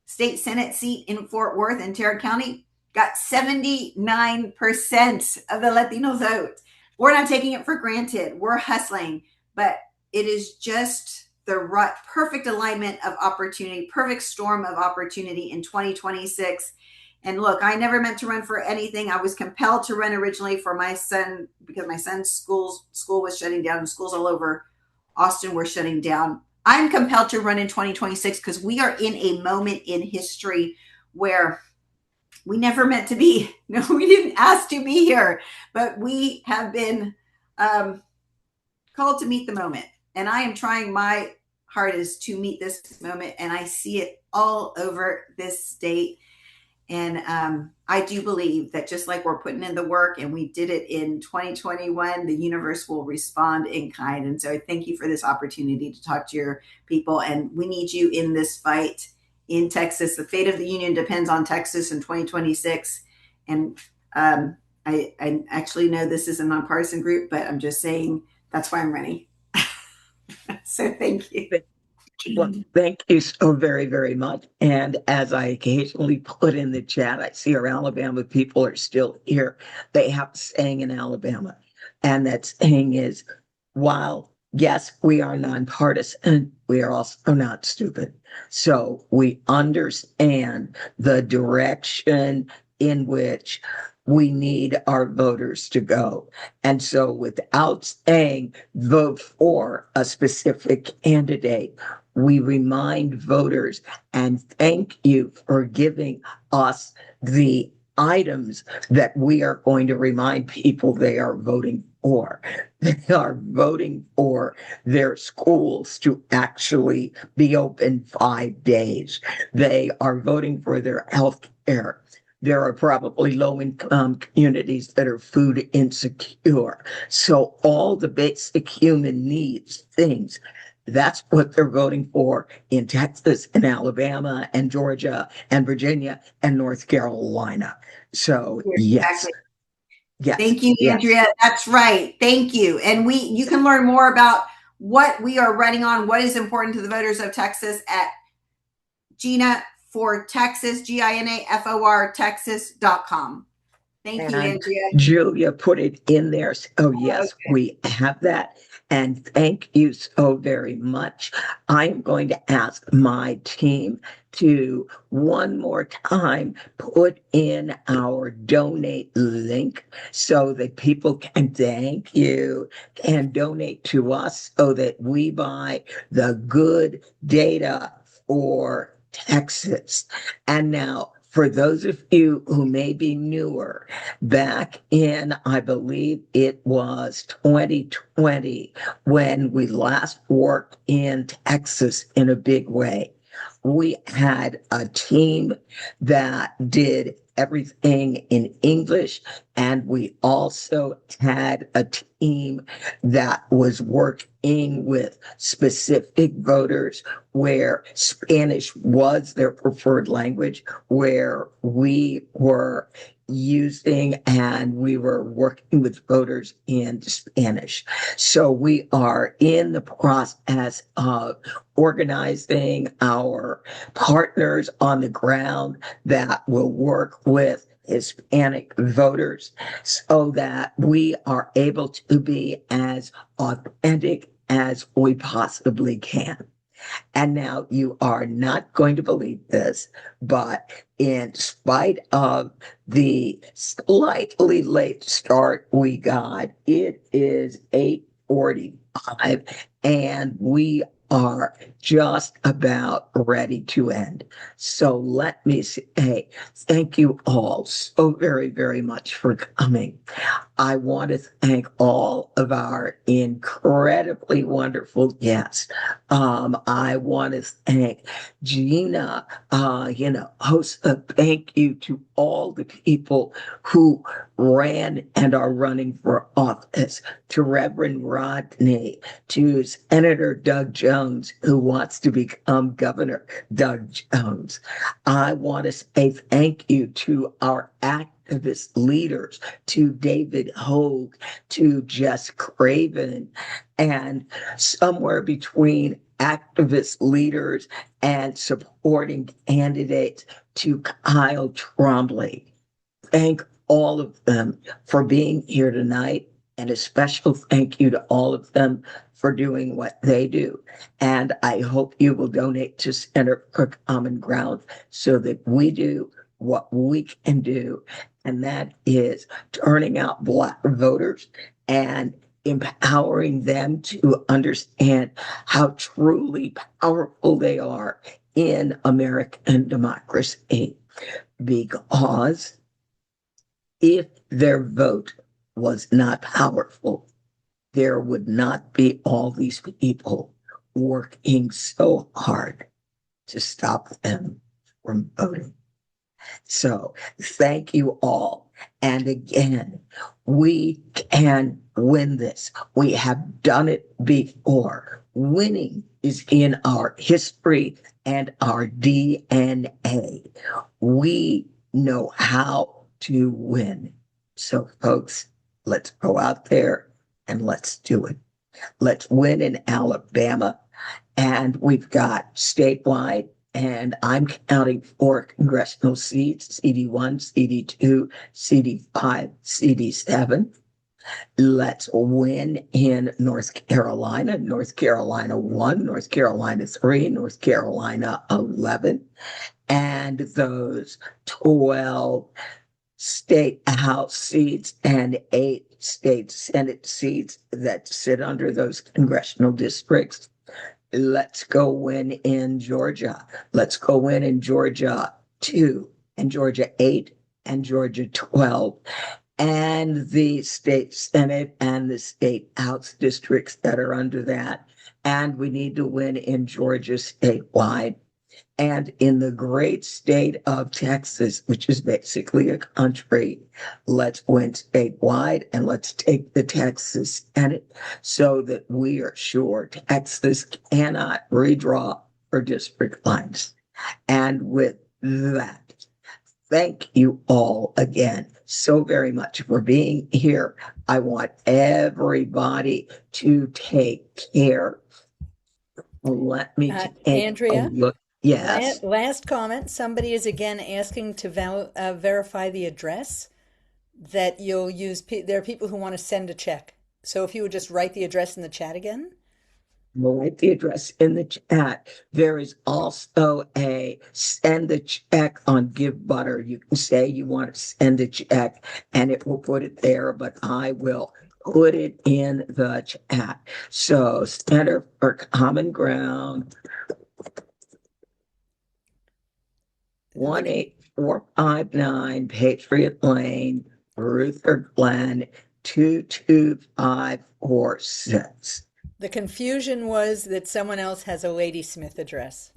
state Senate seat in Fort Worth and Tarrant County, got 79% of the Latino vote. We're not taking it for granted. We're hustling, but it is just the perfect alignment of opportunity, perfect storm of opportunity in 2026. And look, I never meant to run for anything. I was compelled to run originally for my son because my son's school was shutting down, and schools all over Austin were shutting down. I'm compelled to run in 2026 because we are in a moment in history where we never meant to be. No, we didn't ask to be here, but we have been called to meet the moment. And I am trying my hardest to meet this moment, and I see it all over this state. And I do believe that just like we're putting in the work and we did it in 2021, the universe will respond in kind. And so I thank you for this opportunity to talk to your people. And we need you in this fight in Texas. The fate of the union depends on Texas in 2026. And I actually know this is a nonpartisan group, but I'm just saying that's why I'm running. So thank you. Well, thank you so very, very much. And as I occasionally put in the chat, I see our Alabama people are still here. They have a saying in Alabama. And that saying is, while, yes, we are nonpartisan, we are also not stupid. So we understand the direction in which we need our voters to go. And so without saying vote for a specific candidate, we remind voters and thank you for giving us the items that we are going to remind people they are voting for. They are voting for their schools to actually be open 5 days. They are voting for their health care. There are probably low-income communities that are food insecure. So all the basic human needs things, that's what they're voting for in Texas and Alabama and Georgia and Virginia and North Carolina. So yes. Exactly. Yes. Thank you, Andrea. Yes. That's right. Thank you. And you can learn more about what we are running on, what is important to the voters of Texas at Gina for Texas, GINAFOR Texas.com. Thank you, Andrea. Julia put it in there. Oh, yes, okay. We have that. And thank you so very much. I'm going to ask my team to one more time put in our donate link so that people can thank you and donate to us so that we buy the good data for Texas. And now, for those of you who may be newer, back in, I believe it was 2020, when we last worked in Texas in a big way, we had a team that did everything in English, and we also had a team that was working with specific voters where Spanish was their preferred language, where we were using and we were working with voters in Spanish. So we are in the process of organizing our partners on the ground that will work with Hispanic voters so that we are able to be as authentic as we possibly can. And now you are not going to believe this, but in spite of the slightly late start we got, it is 8:45 and we are just about ready to end. So let me say thank you all so very, very much for coming. I want to thank all of our incredibly wonderful guests. I want to thank Gina, host. Thank you to all the people who ran and are running for office, to Reverend Rodney, to Senator Doug Jones, who wants to become Governor Doug Jones. I want to say thank you to our activist leaders, to David Hogue, to Jess Craven, and somewhere between activist leaders and supporting candidates, to Kyle Trombley. Thank all of them for being here tonight, and a special thank you to all of them for doing what they do. And I hope you will donate to Center for Common Ground so that we do what we can do, and that is turning out Black voters and empowering them to understand how truly powerful they are in American democracy. Because if their vote was not powerful, there would not be all these people working so hard to stop them from voting. So thank you all. And again, we can win this. We have done it before. Winning is in our history and our DNA. We know how to win. So folks, let's go out there and let's do it. Let's win in Alabama. And we've got statewide, and I'm counting 4 congressional seats: CD1, CD2, CD5, CD7. Let's win in North Carolina, North Carolina 1, North Carolina 3, North Carolina 11, and those 12 state House seats and 8 state Senate seats that sit under those congressional districts. Let's go win in Georgia. Let's go win in Georgia 2, and Georgia 8, and Georgia 12, and the state Senate and the state House districts that are under that. And we need to win in Georgia statewide. And in the great state of Texas, which is basically a country, let's win statewide, and let's take the Texas Senate so that we are sure Texas cannot redraw for district lines. And with that, thank you all again so very much for being here. I want everybody to take care. Let me take Andrea? a look. Yes. Last comment. Somebody is again asking to verify the address that you'll use. There are people who want to send a check. So if you would just write the address in the chat again. We'll write the address in the chat. There is also a send the check on Give Butter. You can say you want to send a check and it will put it there, but I will put it in the chat. So Center for Common Ground, 18459 Patriot Lane, Ruther Glen, 22546. The confusion was that someone else has a Ladysmith address.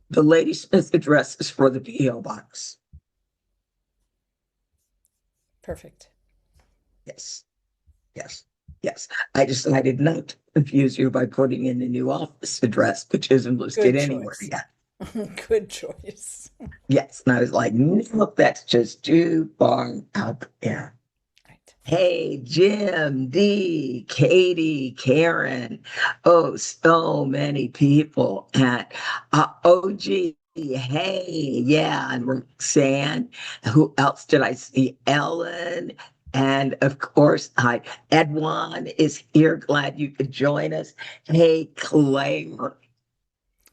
The Ladysmith address is for the P.O. Box. Perfect. Yes. I decided not to confuse you by putting in the new office address, which isn't listed anywhere yet. Good choice. Yes. And I was like, no, that's just too far out there. Right. Hey, Jim, Dee, Katie, Karen. Oh, so many people. And OG, hey, yeah, and Roxanne. Who else did I see? Ellen. And of course, Edwan is here. Glad you could join us. Hey, Claire.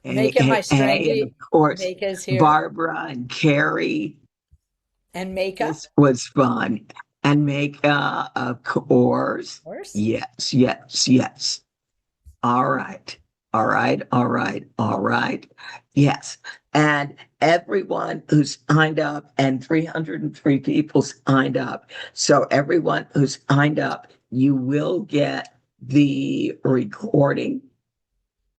Make it my strangey. And of course, Maka's here. Barbara and Carrie. And Maka. This was fun. And Maka, of course. Yes. All right. Yes. And everyone who signed up, and 303 people signed up. So everyone who signed up, you will get the recording